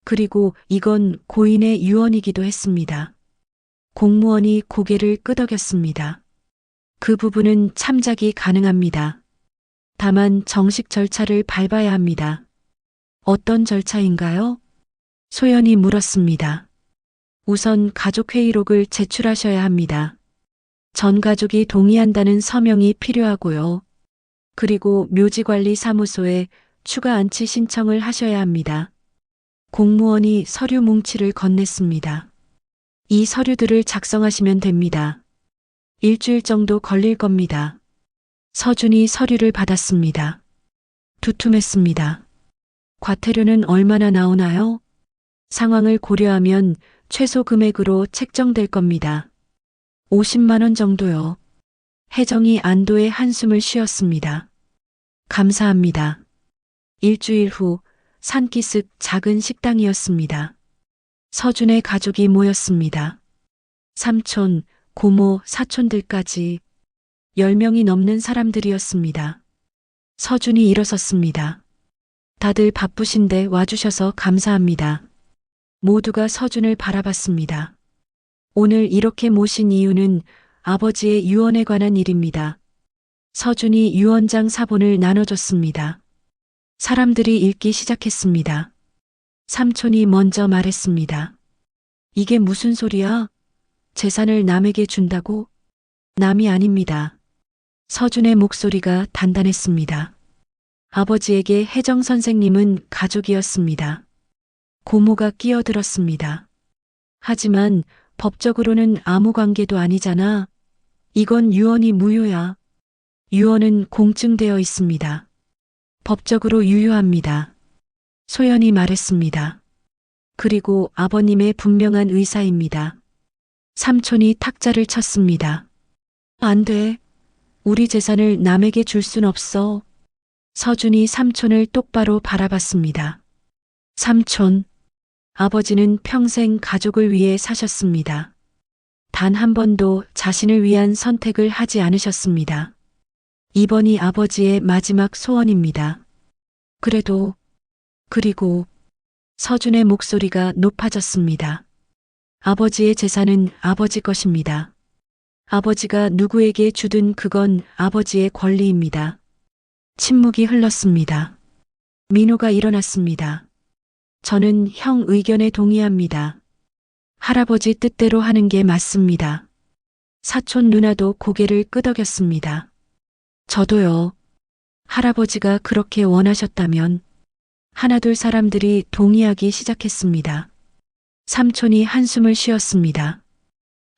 그리고 이건 고인의 유언이기도 했습니다. 공무원이 고개를 끄덕였습니다. 그 부분은 참작이 가능합니다. 다만 정식 절차를 밟아야 합니다. 어떤 절차인가요? 소연이 물었습니다. 우선 가족회의록을 제출하셔야 합니다. 전 가족이 동의한다는 서명이 필요하고요. 그리고 묘지관리사무소에 추가 안치 신청을 하셔야 합니다. 공무원이 서류 뭉치를 건넸습니다. 이 서류들을 작성하시면 됩니다. 일주일 정도 걸릴 겁니다. 서준이 서류를 받았습니다. 두툼했습니다. 과태료는 얼마나 나오나요? 상황을 고려하면 최소 금액으로 책정될 겁니다. 50만 원 정도요. 혜정이 안도의 한숨을 쉬었습니다. 감사합니다. 일주일 후 산기슭 작은 식당이었습니다. 서준의 가족이 모였습니다. 삼촌, 고모, 사촌들까지 10명이 넘는 사람들이었습니다. 서준이 일어섰습니다. 다들 바쁘신데 와주셔서 감사합니다. 모두가 서준을 바라봤습니다. 오늘 이렇게 모신 이유는 아버지의 유언에 관한 일입니다. 서준이 유언장 사본을 나눠줬습니다. 사람들이 읽기 시작했습니다. 삼촌이 먼저 말했습니다. 이게 무슨 소리야? 재산을 남에게 준다고? 남이 아닙니다. 서준의 목소리가 단단했습니다. 아버지에게 혜정 선생님은 가족이었습니다. 고모가 끼어들었습니다. 하지만 법적으로는 아무 관계도 아니잖아. 이건 유언이 무효야. 유언은 공증되어 있습니다. 법적으로 유효합니다. 소연이 말했습니다. 그리고 아버님의 분명한 의사입니다. 삼촌이 탁자를 쳤습니다. 안 돼. 우리 재산을 남에게 줄 순 없어. 서준이 삼촌을 똑바로 바라봤습니다. 삼촌, 아버지는 평생 가족을 위해 사셨습니다. 단 한 번도 자신을 위한 선택을 하지 않으셨습니다. 이번이 아버지의 마지막 소원입니다. 그리고 서준의 목소리가 높아졌습니다. 아버지의 재산은 아버지 것입니다. 아버지가 누구에게 주든 그건 아버지의 권리입니다. 침묵이 흘렀습니다. 민호가 일어났습니다. 저는 형 의견에 동의합니다. 할아버지 뜻대로 하는 게 맞습니다. 사촌 누나도 고개를 끄덕였습니다. 저도요. 할아버지가 그렇게 원하셨다면 하나둘 사람들이 동의하기 시작했습니다. 삼촌이 한숨을 쉬었습니다.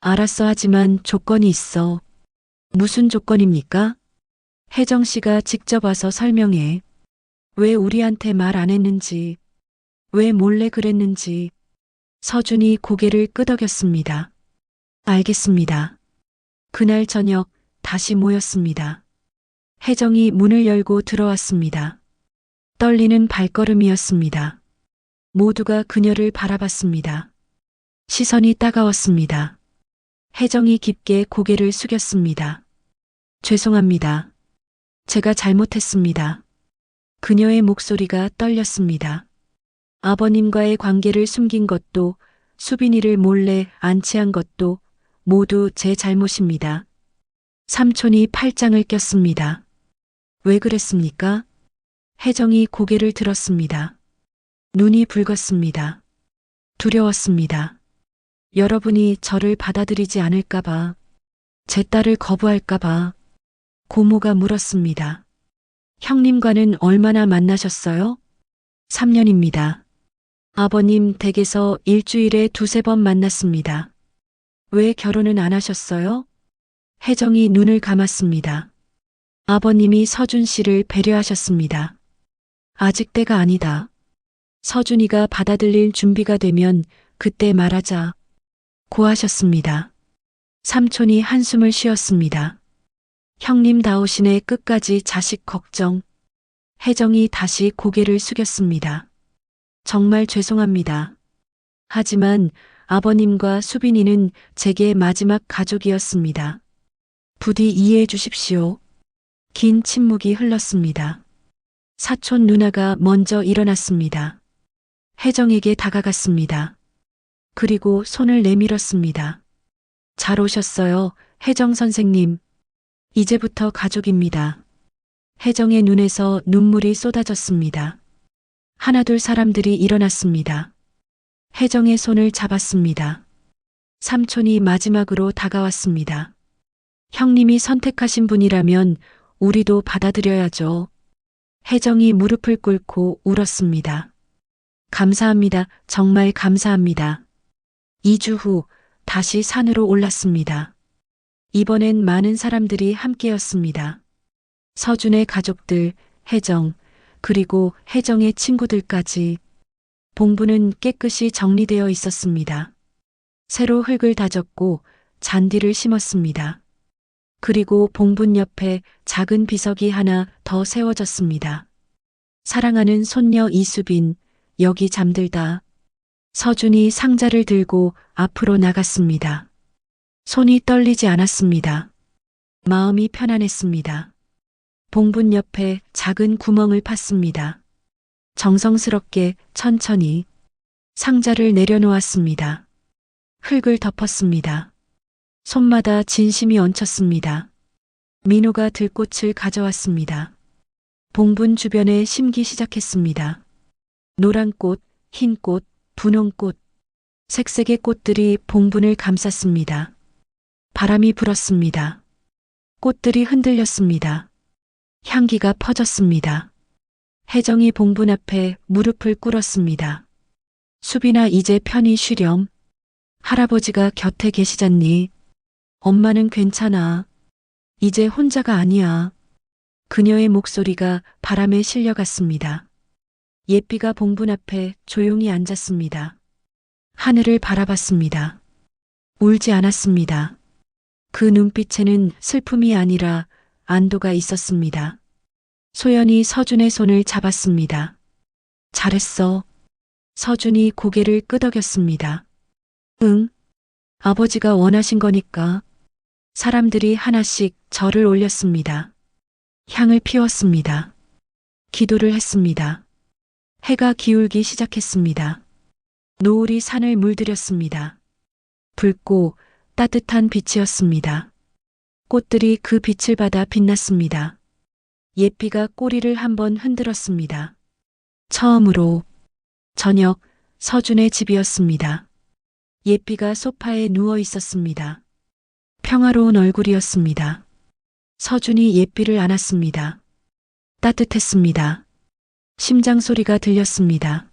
알았어 하지만 조건이 있어. 무슨 조건입니까? 혜정 씨가 직접 와서 설명해. 왜 우리한테 말 안 했는지, 왜 몰래 그랬는지. 서준이 고개를 끄덕였습니다. 알겠습니다. 그날 저녁 다시 모였습니다. 혜정이 문을 열고 들어왔습니다. 떨리는 발걸음이었습니다. 모두가 그녀를 바라봤습니다. 시선이 따가웠습니다. 혜정이 깊게 고개를 숙였습니다. 죄송합니다. 제가 잘못했습니다. 그녀의 목소리가 떨렸습니다. 아버님과의 관계를 숨긴 것도, 수빈이를 몰래 안치한 것도 모두 제 잘못입니다. 삼촌이 팔짱을 꼈습니다. 왜 그랬습니까? 혜정이 고개를 들었습니다. 눈이 붉었습니다. 두려웠습니다. 여러분이 저를 받아들이지 않을까봐, 제 딸을 거부할까봐. 고모가 물었습니다. 형님과는 얼마나 만나셨어요? 3년입니다. 아버님 댁에서 일주일에 2~3번 만났습니다. 왜 결혼은 안 하셨어요? 혜정이 눈을 감았습니다. 아버님이 서준 씨를 배려하셨습니다. 아직 때가 아니다. 서준이가 받아들일 준비가 되면 그때 말하자. 고하셨습니다. 삼촌이 한숨을 쉬었습니다. 형님다우시네 끝까지 자식 걱정. 혜정이 다시 고개를 숙였습니다. 정말 죄송합니다. 하지만 아버님과 수빈이는 제게 마지막 가족이었습니다. 부디 이해해 주십시오. 긴 침묵이 흘렀습니다. 사촌 누나가 먼저 일어났습니다. 혜정에게 다가갔습니다. 그리고 손을 내밀었습니다. 잘 오셨어요, 혜정 선생님. 이제부터 가족입니다. 혜정의 눈에서 눈물이 쏟아졌습니다. 하나둘 사람들이 일어났습니다. 혜정의 손을 잡았습니다. 삼촌이 마지막으로 다가왔습니다. 형님이 선택하신 분이라면 우리도 받아들여야죠. 혜정이 무릎을 꿇고 울었습니다. 감사합니다. 정말 감사합니다. 2주 후 다시 산으로 올랐습니다. 이번엔 많은 사람들이 함께였습니다. 서준의 가족들, 혜정, 그리고 혜정의 친구들까지. 봉부는 깨끗이 정리되어 있었습니다. 새로 흙을 다졌고 잔디를 심었습니다. 그리고 봉분 옆에 작은 비석이 하나 더 세워졌습니다. 사랑하는 손녀 이수빈, 여기 잠들다. 서준이 상자를 들고 앞으로 나갔습니다. 손이 떨리지 않았습니다. 마음이 편안했습니다. 봉분 옆에 작은 구멍을 팠습니다. 정성스럽게 천천히 상자를 내려놓았습니다. 흙을 덮었습니다. 손마다 진심이 얹혔습니다. 민호가 들꽃을 가져왔습니다. 봉분 주변에 심기 시작했습니다. 노란 꽃, 흰 꽃, 분홍 꽃, 색색의 꽃들이 봉분을 감쌌습니다. 바람이 불었습니다. 꽃들이 흔들렸습니다. 향기가 퍼졌습니다. 혜정이 봉분 앞에 무릎을 꿇었습니다. 수빈아 이제 편히 쉬렴. 할아버지가 곁에 계시잖니. 엄마는 괜찮아. 이제 혼자가 아니야. 그녀의 목소리가 바람에 실려갔습니다. 예삐가 봉분 앞에 조용히 앉았습니다. 하늘을 바라봤습니다. 울지 않았습니다. 그 눈빛에는 슬픔이 아니라 안도가 있었습니다. 소연이 서준의 손을 잡았습니다. 잘했어. 서준이 고개를 끄덕였습니다. 응, 아버지가 원하신 거니까. 사람들이 하나씩 절을 올렸습니다. 향을 피웠습니다. 기도를 했습니다. 해가 기울기 시작했습니다. 노을이 산을 물들였습니다. 붉고 따뜻한 빛이었습니다. 꽃들이 그 빛을 받아 빛났습니다. 예삐가 꼬리를 한번 흔들었습니다. 처음으로 저녁 서준의 집이었습니다. 예삐가 소파에 누워 있었습니다. 평화로운 얼굴이었습니다. 서준이 예삐를 안았습니다. 따뜻했습니다. 심장 소리가 들렸습니다.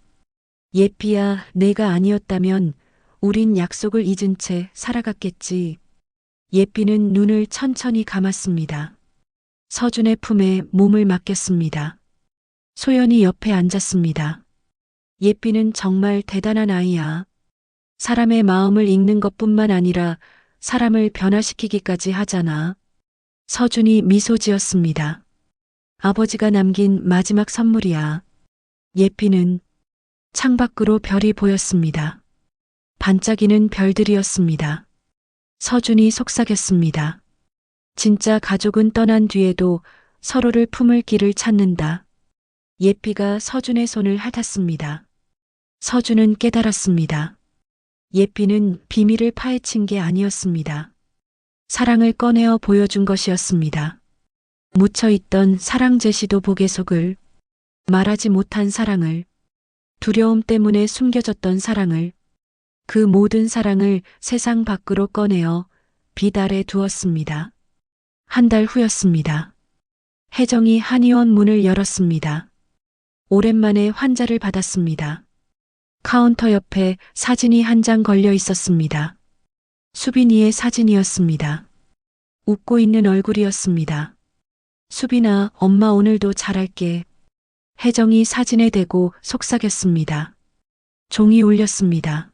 예삐야, 내가 아니었다면 우린 약속을 잊은 채 살아갔겠지. 예삐는 눈을 천천히 감았습니다. 서준의 품에 몸을 맡겼습니다. 소연이 옆에 앉았습니다. 예삐는 정말 대단한 아이야. 사람의 마음을 읽는 것뿐만 아니라 사람을 변화시키기까지 하잖아. 서준이 미소 지었습니다. 아버지가 남긴 마지막 선물이야. 예삐는 창밖으로 별이 보였습니다. 반짝이는 별들이었습니다. 서준이 속삭였습니다. 진짜 가족은 떠난 뒤에도 서로를 품을 길을 찾는다. 예삐가 서준의 손을 핥았습니다. 서준은 깨달았습니다. 예삐는 비밀을 파헤친 게 아니었습니다. 사랑을 꺼내어 보여준 것이었습니다. 묻혀있던 사랑 제시도 보게 속을, 말하지 못한 사랑을, 두려움 때문에 숨겨졌던 사랑을, 그 모든 사랑을 세상 밖으로 꺼내어 빛 아래 두었습니다. 한 달 후였습니다. 혜정이 한의원 문을 열었습니다. 오랜만에 환자를 받았습니다. 카운터 옆에 사진이 한 장 걸려 있었습니다. 수빈이의 사진이었습니다. 웃고 있는 얼굴이었습니다. 수빈아, 엄마 오늘도 잘할게. 혜정이 사진에 대고 속삭였습니다. 종이 울렸습니다.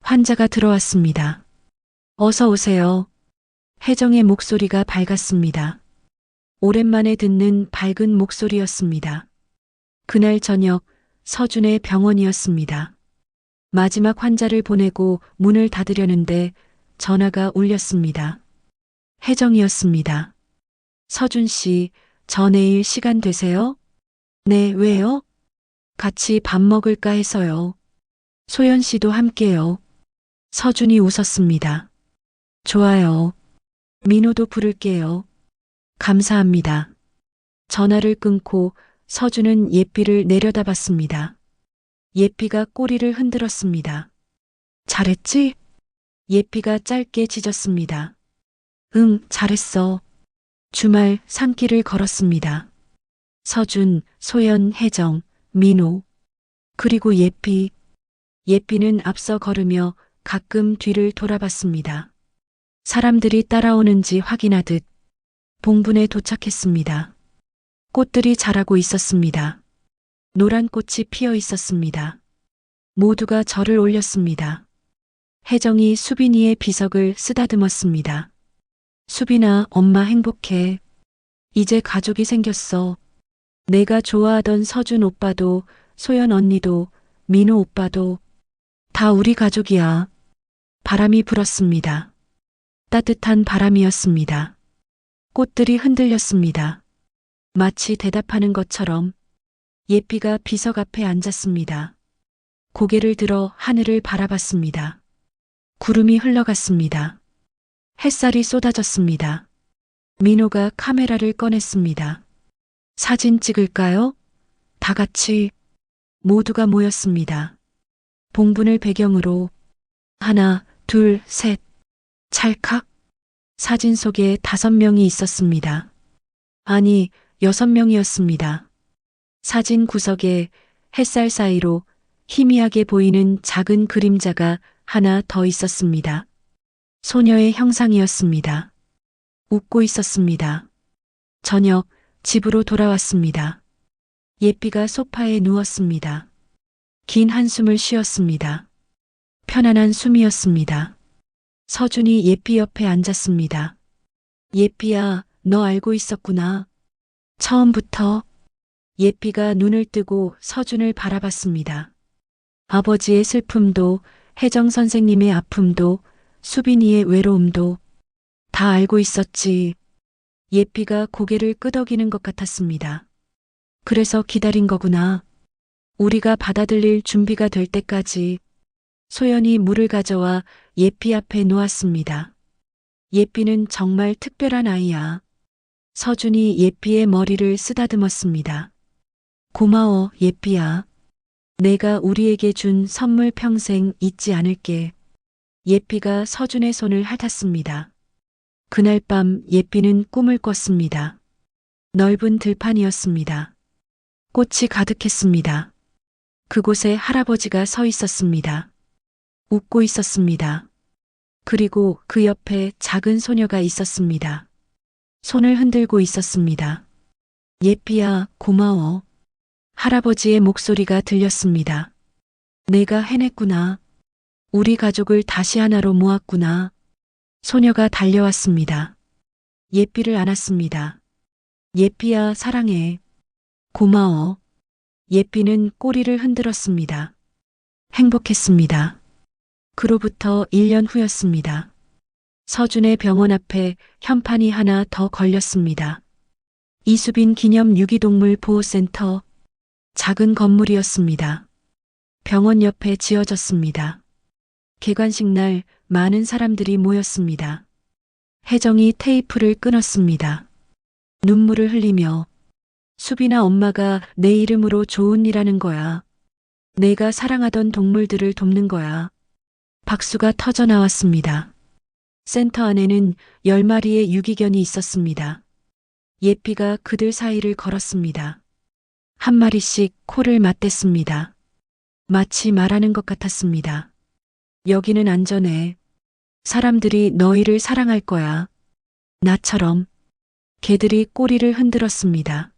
환자가 들어왔습니다. 어서 오세요. 혜정의 목소리가 밝았습니다. 오랜만에 듣는 밝은 목소리였습니다. 그날 저녁 서준의 병원이었습니다. 마지막 환자를 보내고 문을 닫으려는데 전화가 울렸습니다. 혜정이었습니다. 서준 씨, 저 내일 시간 되세요? 네, 왜요? 같이 밥 먹을까 해서요. 소연 씨도 함께요. 서준이 웃었습니다. 좋아요. 민호도 부를게요. 감사합니다. 전화를 끊고 서준은 예삐를 내려다봤습니다. 예삐가 꼬리를 흔들었습니다. 잘했지? 예삐가 짧게 짖었습니다. 응, 잘했어. 주말 산길을 걸었습니다. 서준, 소연, 혜정, 민호, 그리고 예삐. 예삐는 앞서 걸으며 가끔 뒤를 돌아봤습니다. 사람들이 따라오는지 확인하듯 봉분에 도착했습니다. 꽃들이 자라고 있었습니다. 노란 꽃이 피어 있었습니다. 모두가 절을 올렸습니다. 혜정이 수빈이의 비석을 쓰다듬었습니다. 수빈아, 엄마 행복해. 이제 가족이 생겼어. 내가 좋아하던 서준 오빠도, 소연 언니도, 민호 오빠도 다 우리 가족이야. 바람이 불었습니다. 따뜻한 바람이었습니다. 꽃들이 흔들렸습니다. 마치 대답하는 것처럼 예삐가 비석 앞에 앉았습니다. 고개를 들어 하늘을 바라봤습니다. 구름이 흘러갔습니다. 햇살이 쏟아졌습니다. 민호가 카메라를 꺼냈습니다. 사진 찍을까요? 다 같이. 모두가 모였습니다. 봉분을 배경으로 하나, 둘, 셋. 찰칵. 사진 속에 5명이 있었습니다. 아니, 6명이었습니다. 사진 구석에 햇살 사이로 희미하게 보이는 작은 그림자가 하나 더 있었습니다. 소녀의 형상이었습니다. 웃고 있었습니다. 저녁, 집으로 돌아왔습니다. 예삐가 소파에 누웠습니다. 긴 한숨을 쉬었습니다. 편안한 숨이었습니다. 서준이 예삐 옆에 앉았습니다. 예삐야, 너 알고 있었구나. 처음부터. 예삐가 눈을 뜨고 서준을 바라봤습니다. 아버지의 슬픔도, 혜정 선생님의 아픔도, 수빈이의 외로움도 다 알고 있었지. 예삐가 고개를 끄덕이는 것 같았습니다. 그래서 기다린 거구나. 우리가 받아들일 준비가 될 때까지. 소연이 물을 가져와 예삐 앞에 놓았습니다. 예삐는 정말 특별한 아이야. 서준이 예삐의 머리를 쓰다듬었습니다. 고마워, 예삐야. 내가 우리에게 준 선물 평생 잊지 않을게. 예삐가 서준의 손을 핥았습니다. 그날 밤 예삐는 꿈을 꿨습니다. 넓은 들판이었습니다. 꽃이 가득했습니다. 그곳에 할아버지가 서 있었습니다. 웃고 있었습니다. 그리고 그 옆에 작은 소녀가 있었습니다. 손을 흔들고 있었습니다. 예삐야, 고마워. 할아버지의 목소리가 들렸습니다. 내가 해냈구나. 우리 가족을 다시 하나로 모았구나. 소녀가 달려왔습니다. 예삐를 안았습니다. 예삐야, 사랑해. 고마워. 예삐는 꼬리를 흔들었습니다. 행복했습니다. 그로부터 1년 후였습니다. 서준의 병원 앞에 현판이 하나 더 걸렸습니다. 이수빈 기념 유기동물 보호센터. 작은 건물이었습니다. 병원 옆에 지어졌습니다. 개관식 날 많은 사람들이 모였습니다. 혜정이 테이프를 끊었습니다. 눈물을 흘리며 수빈아, 엄마가 내 이름으로 좋은 일 하는 거야. 내가 사랑하던 동물들을 돕는 거야. 박수가 터져 나왔습니다. 센터 안에는 10마리의 유기견이 있었습니다. 예삐가 그들 사이를 걸었습니다. 한 마리씩 코를 맞댔습니다. 마치 말하는 것 같았습니다. 여기는 안전해. 사람들이 너희를 사랑할 거야. 나처럼. 개들이 꼬리를 흔들었습니다.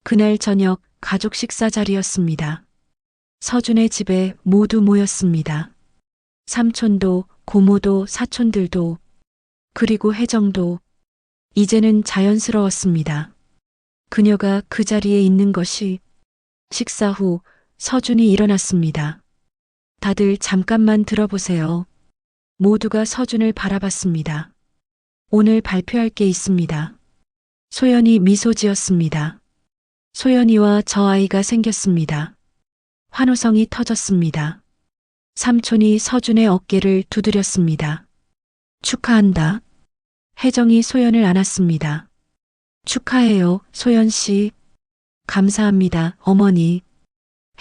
그날 저녁 가족 식사 자리였습니다. 서준의 집에 모두 모였습니다. 삼촌도, 고모도, 사촌들도, 그리고 혜정도. 이제는 자연스러웠습니다. 그녀가 그 자리에 있는 것이. 식사 후 서준이 일어났습니다. 다들 잠깐만 들어보세요. 모두가 서준을 바라봤습니다. 오늘 발표할 게 있습니다. 소연이 미소 지었습니다. 소연이와 저 아이가 생겼습니다. 환호성이 터졌습니다. 삼촌이 서준의 어깨를 두드렸습니다. 축하한다. 혜정이 소연을 안았습니다. 축하해요, 소연 씨. 감사합니다, 어머니.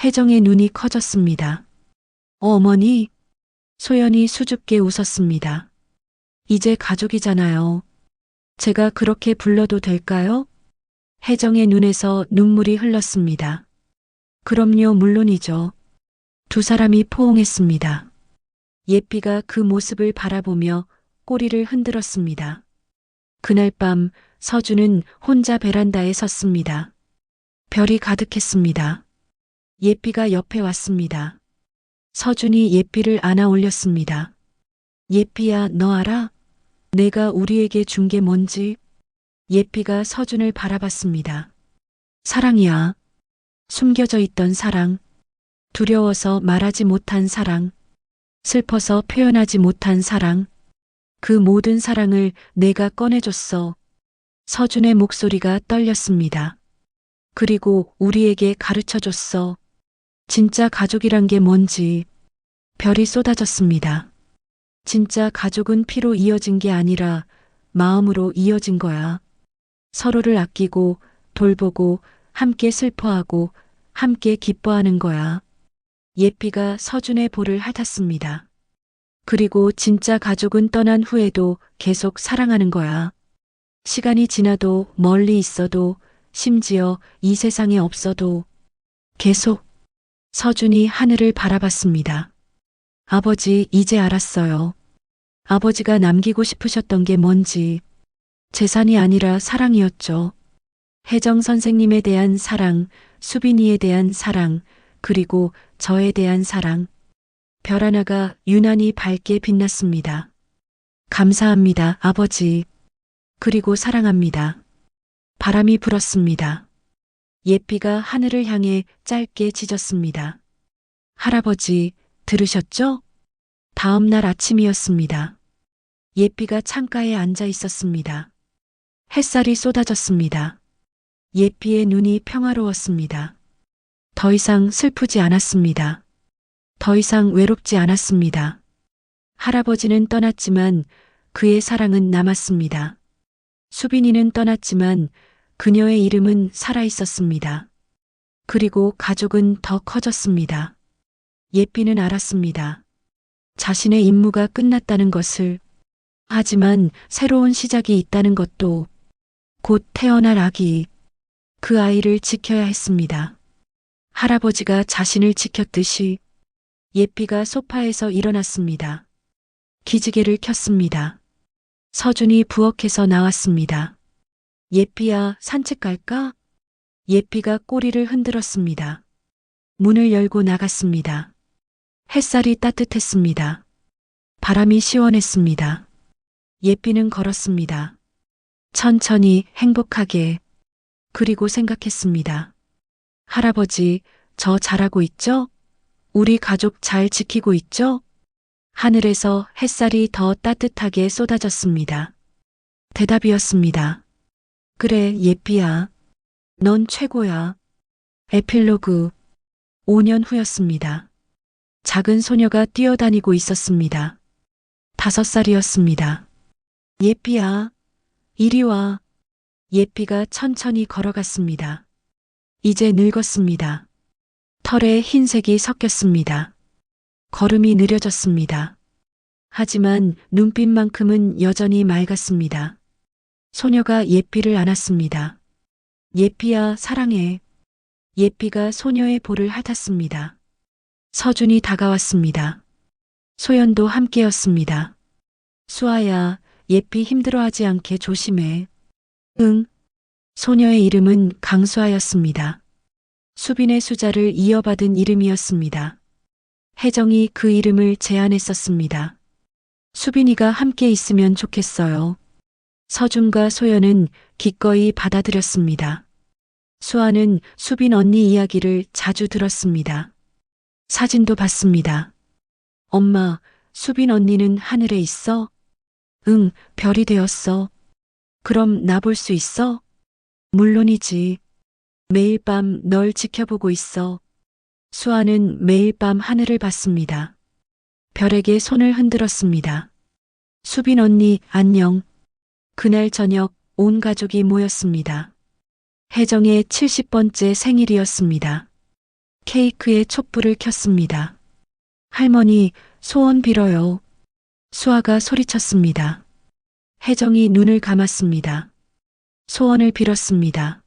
혜정의 눈이 커졌습니다. 어머니? 소연이 수줍게 웃었습니다. 이제 가족이잖아요. 제가 그렇게 불러도 될까요? 혜정의 눈에서 눈물이 흘렀습니다. 그럼요, 물론이죠. 두 사람이 포옹했습니다. 예삐가 그 모습을 바라보며 꼬리를 흔들었습니다. 그날 밤 서준은 혼자 베란다에 섰습니다. 별이 가득했습니다. 예삐가 옆에 왔습니다. 서준이 예삐를 안아 올렸습니다. 예삐야, 너 알아? 내가 우리에게 준 게 뭔지? 예삐가 서준을 바라봤습니다. 사랑이야. 숨겨져 있던 사랑. 두려워서 말하지 못한 사랑. 슬퍼서 표현하지 못한 사랑. 그 모든 사랑을 내가 꺼내줬어. 서준의 목소리가 떨렸습니다. 그리고 우리에게 가르쳐줬어. 진짜 가족이란 게 뭔지. 별이 쏟아졌습니다. 진짜 가족은 피로 이어진 게 아니라 마음으로 이어진 거야. 서로를 아끼고 돌보고 함께 슬퍼하고 함께 기뻐하는 거야. 예삐가 서준의 볼을 핥았습니다. 그리고 진짜 가족은 떠난 후에도 계속 사랑하는 거야. 시간이 지나도 멀리 있어도 심지어 이 세상에 없어도 계속. 서준이 하늘을 바라봤습니다. 아버지, 이제 알았어요. 아버지가 남기고 싶으셨던 게 뭔지 재산이 아니라 사랑이었죠. 혜정 선생님에 대한 사랑, 수빈이에 대한 사랑, 그리고 저에 대한 사랑. 별 하나가 유난히 밝게 빛났습니다. 감사합니다, 아버지. 그리고 사랑합니다. 바람이 불었습니다. 예삐가 하늘을 향해 짧게 짖었습니다. 할아버지, 들으셨죠? 다음 날 아침이었습니다. 예삐가 창가에 앉아 있었습니다. 햇살이 쏟아졌습니다. 예삐의 눈이 평화로웠습니다. 더 이상 슬프지 않았습니다. 더 이상 외롭지 않았습니다. 할아버지는 떠났지만 그의 사랑은 남았습니다. 수빈이는 떠났지만 그녀의 이름은 살아 있었습니다. 그리고 가족은 더 커졌습니다. 예삐는 알았습니다. 자신의 임무가 끝났다는 것을. 하지만 새로운 시작이 있다는 것도. 곧 태어날 아기. 그 아이를 지켜야 했습니다. 할아버지가 자신을 지켰듯이 예삐가 소파에서 일어났습니다. 기지개를 켰습니다. 서준이 부엌에서 나왔습니다. 예삐야, 산책 갈까? 예삐가 꼬리를 흔들었습니다. 문을 열고 나갔습니다. 햇살이 따뜻했습니다. 바람이 시원했습니다. 예삐는 걸었습니다. 천천히 행복하게. 그리고 생각했습니다. 할아버지, 저 잘하고 있죠? 우리 가족 잘 지키고 있죠? 하늘에서 햇살이 더 따뜻하게 쏟아졌습니다. 대답이었습니다. 그래, 예삐야. 넌 최고야. 에필로그. 5년 후였습니다. 작은 소녀가 뛰어다니고 있었습니다. 5살이었습니다. 예삐야, 이리 와. 예삐가 천천히 걸어갔습니다. 이제 늙었습니다. 털에 흰색이 섞였습니다. 걸음이 느려졌습니다. 하지만 눈빛만큼은 여전히 맑았습니다. 소녀가 예삐를 안았습니다. 예삐야, 사랑해. 예삐가 소녀의 볼을 핥았습니다. 서준이 다가왔습니다. 소연도 함께였습니다. 수아야, 예삐 힘들어하지 않게 조심해. 응. 소녀의 이름은 강수아였습니다. 수빈의 수자를 이어받은 이름이었습니다. 혜정이 그 이름을 제안했었습니다. 수빈이가 함께 있으면 좋겠어요. 서준과 소연은 기꺼이 받아들였습니다. 수아는 수빈 언니 이야기를 자주 들었습니다. 사진도 봤습니다. 엄마, 수빈 언니는 하늘에 있어? 응, 별이 되었어. 그럼 나 볼 수 있어? 물론이지. 매일 밤 널 지켜보고 있어. 수아는 매일 밤 하늘을 봤습니다. 별에게 손을 흔들었습니다. 수빈 언니, 안녕. 그날 저녁 온 가족이 모였습니다. 혜정의 70번째 생일이었습니다. 케이크에 촛불을 켰습니다. 할머니, 소원 빌어요. 수아가 소리쳤습니다. 혜정이 눈을 감았습니다. 소원을 빌었습니다.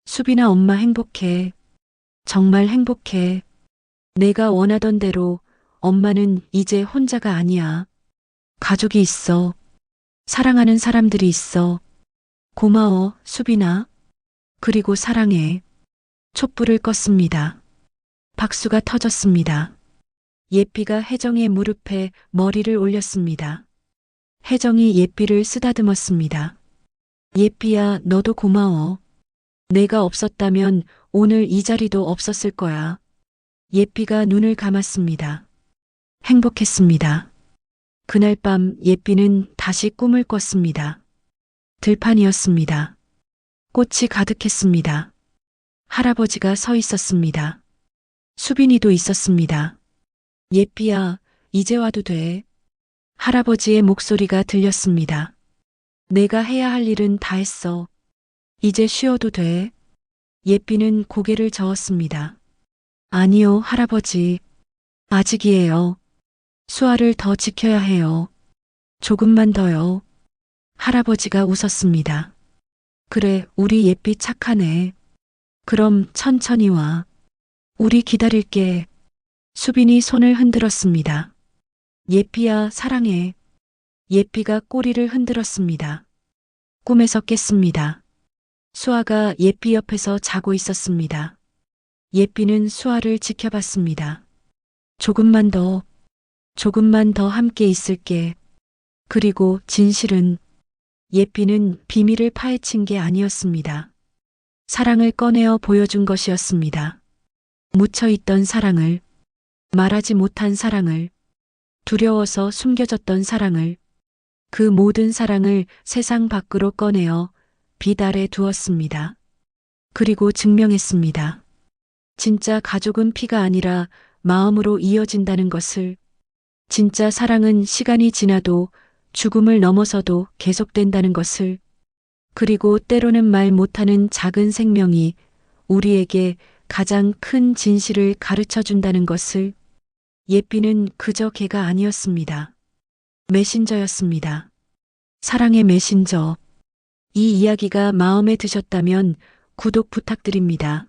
수빈아, 엄마 행복해. 정말 행복해. 내가 원하던 대로 엄마는 이제 혼자가 아니야. 가족이 있어. 사랑하는 사람들이 있어. 고마워, 수빈아. 그리고 사랑해. 촛불을 껐습니다. 박수가 터졌습니다. 예삐가 혜정의 무릎에 머리를 올렸습니다. 혜정이 예삐를 쓰다듬었습니다. 예삐야, 너도 고마워. 내가 없었다면 오늘 이 자리도 없었을 거야. 예삐가 눈을 감았습니다. 행복했습니다. 그날 밤 예삐는 다시 꿈을 꿨습니다. 들판이었습니다. 꽃이 가득했습니다. 할아버지가 서 있었습니다. 수빈이도 있었습니다. 예삐야, 이제 와도 돼. 할아버지의 목소리가 들렸습니다. 내가 해야 할 일은 다 했어. 이제 쉬어도 돼. 예삐는 고개를 저었습니다. 아니요, 할아버지. 아직이에요. 수아를 더 지켜야 해요. 조금만 더요. 할아버지가 웃었습니다. 그래, 우리 예삐 착하네. 그럼 천천히 와. 우리 기다릴게. 수빈이 손을 흔들었습니다. 예삐야, 사랑해. 예삐가 꼬리를 흔들었습니다. 꿈에서 깼습니다. 수아가 예삐 옆에서 자고 있었습니다. 예삐는 수아를 지켜봤습니다. 조금만 더 함께 있을게. 그리고 진실은 예삐는 비밀을 파헤친 게 아니었습니다. 사랑을 꺼내어 보여준 것이었습니다. 묻혀있던 사랑을, 말하지 못한 사랑을, 두려워서 숨겨졌던 사랑을, 그 모든 사랑을 세상 밖으로 꺼내어 빛 아래 두었습니다. 그리고 증명했습니다. 진짜 가족은 피가 아니라 마음으로 이어진다는 것을, 진짜 사랑은 시간이 지나도 죽음을 넘어서도 계속된다는 것을, 그리고 때로는 말 못하는 작은 생명이 우리에게 가장 큰 진실을 가르쳐 준다는 것을. 예삐는 그저 개가 아니었습니다. 메신저였습니다. 사랑의 메신저. 이 이야기가 마음에 드셨다면 구독 부탁드립니다.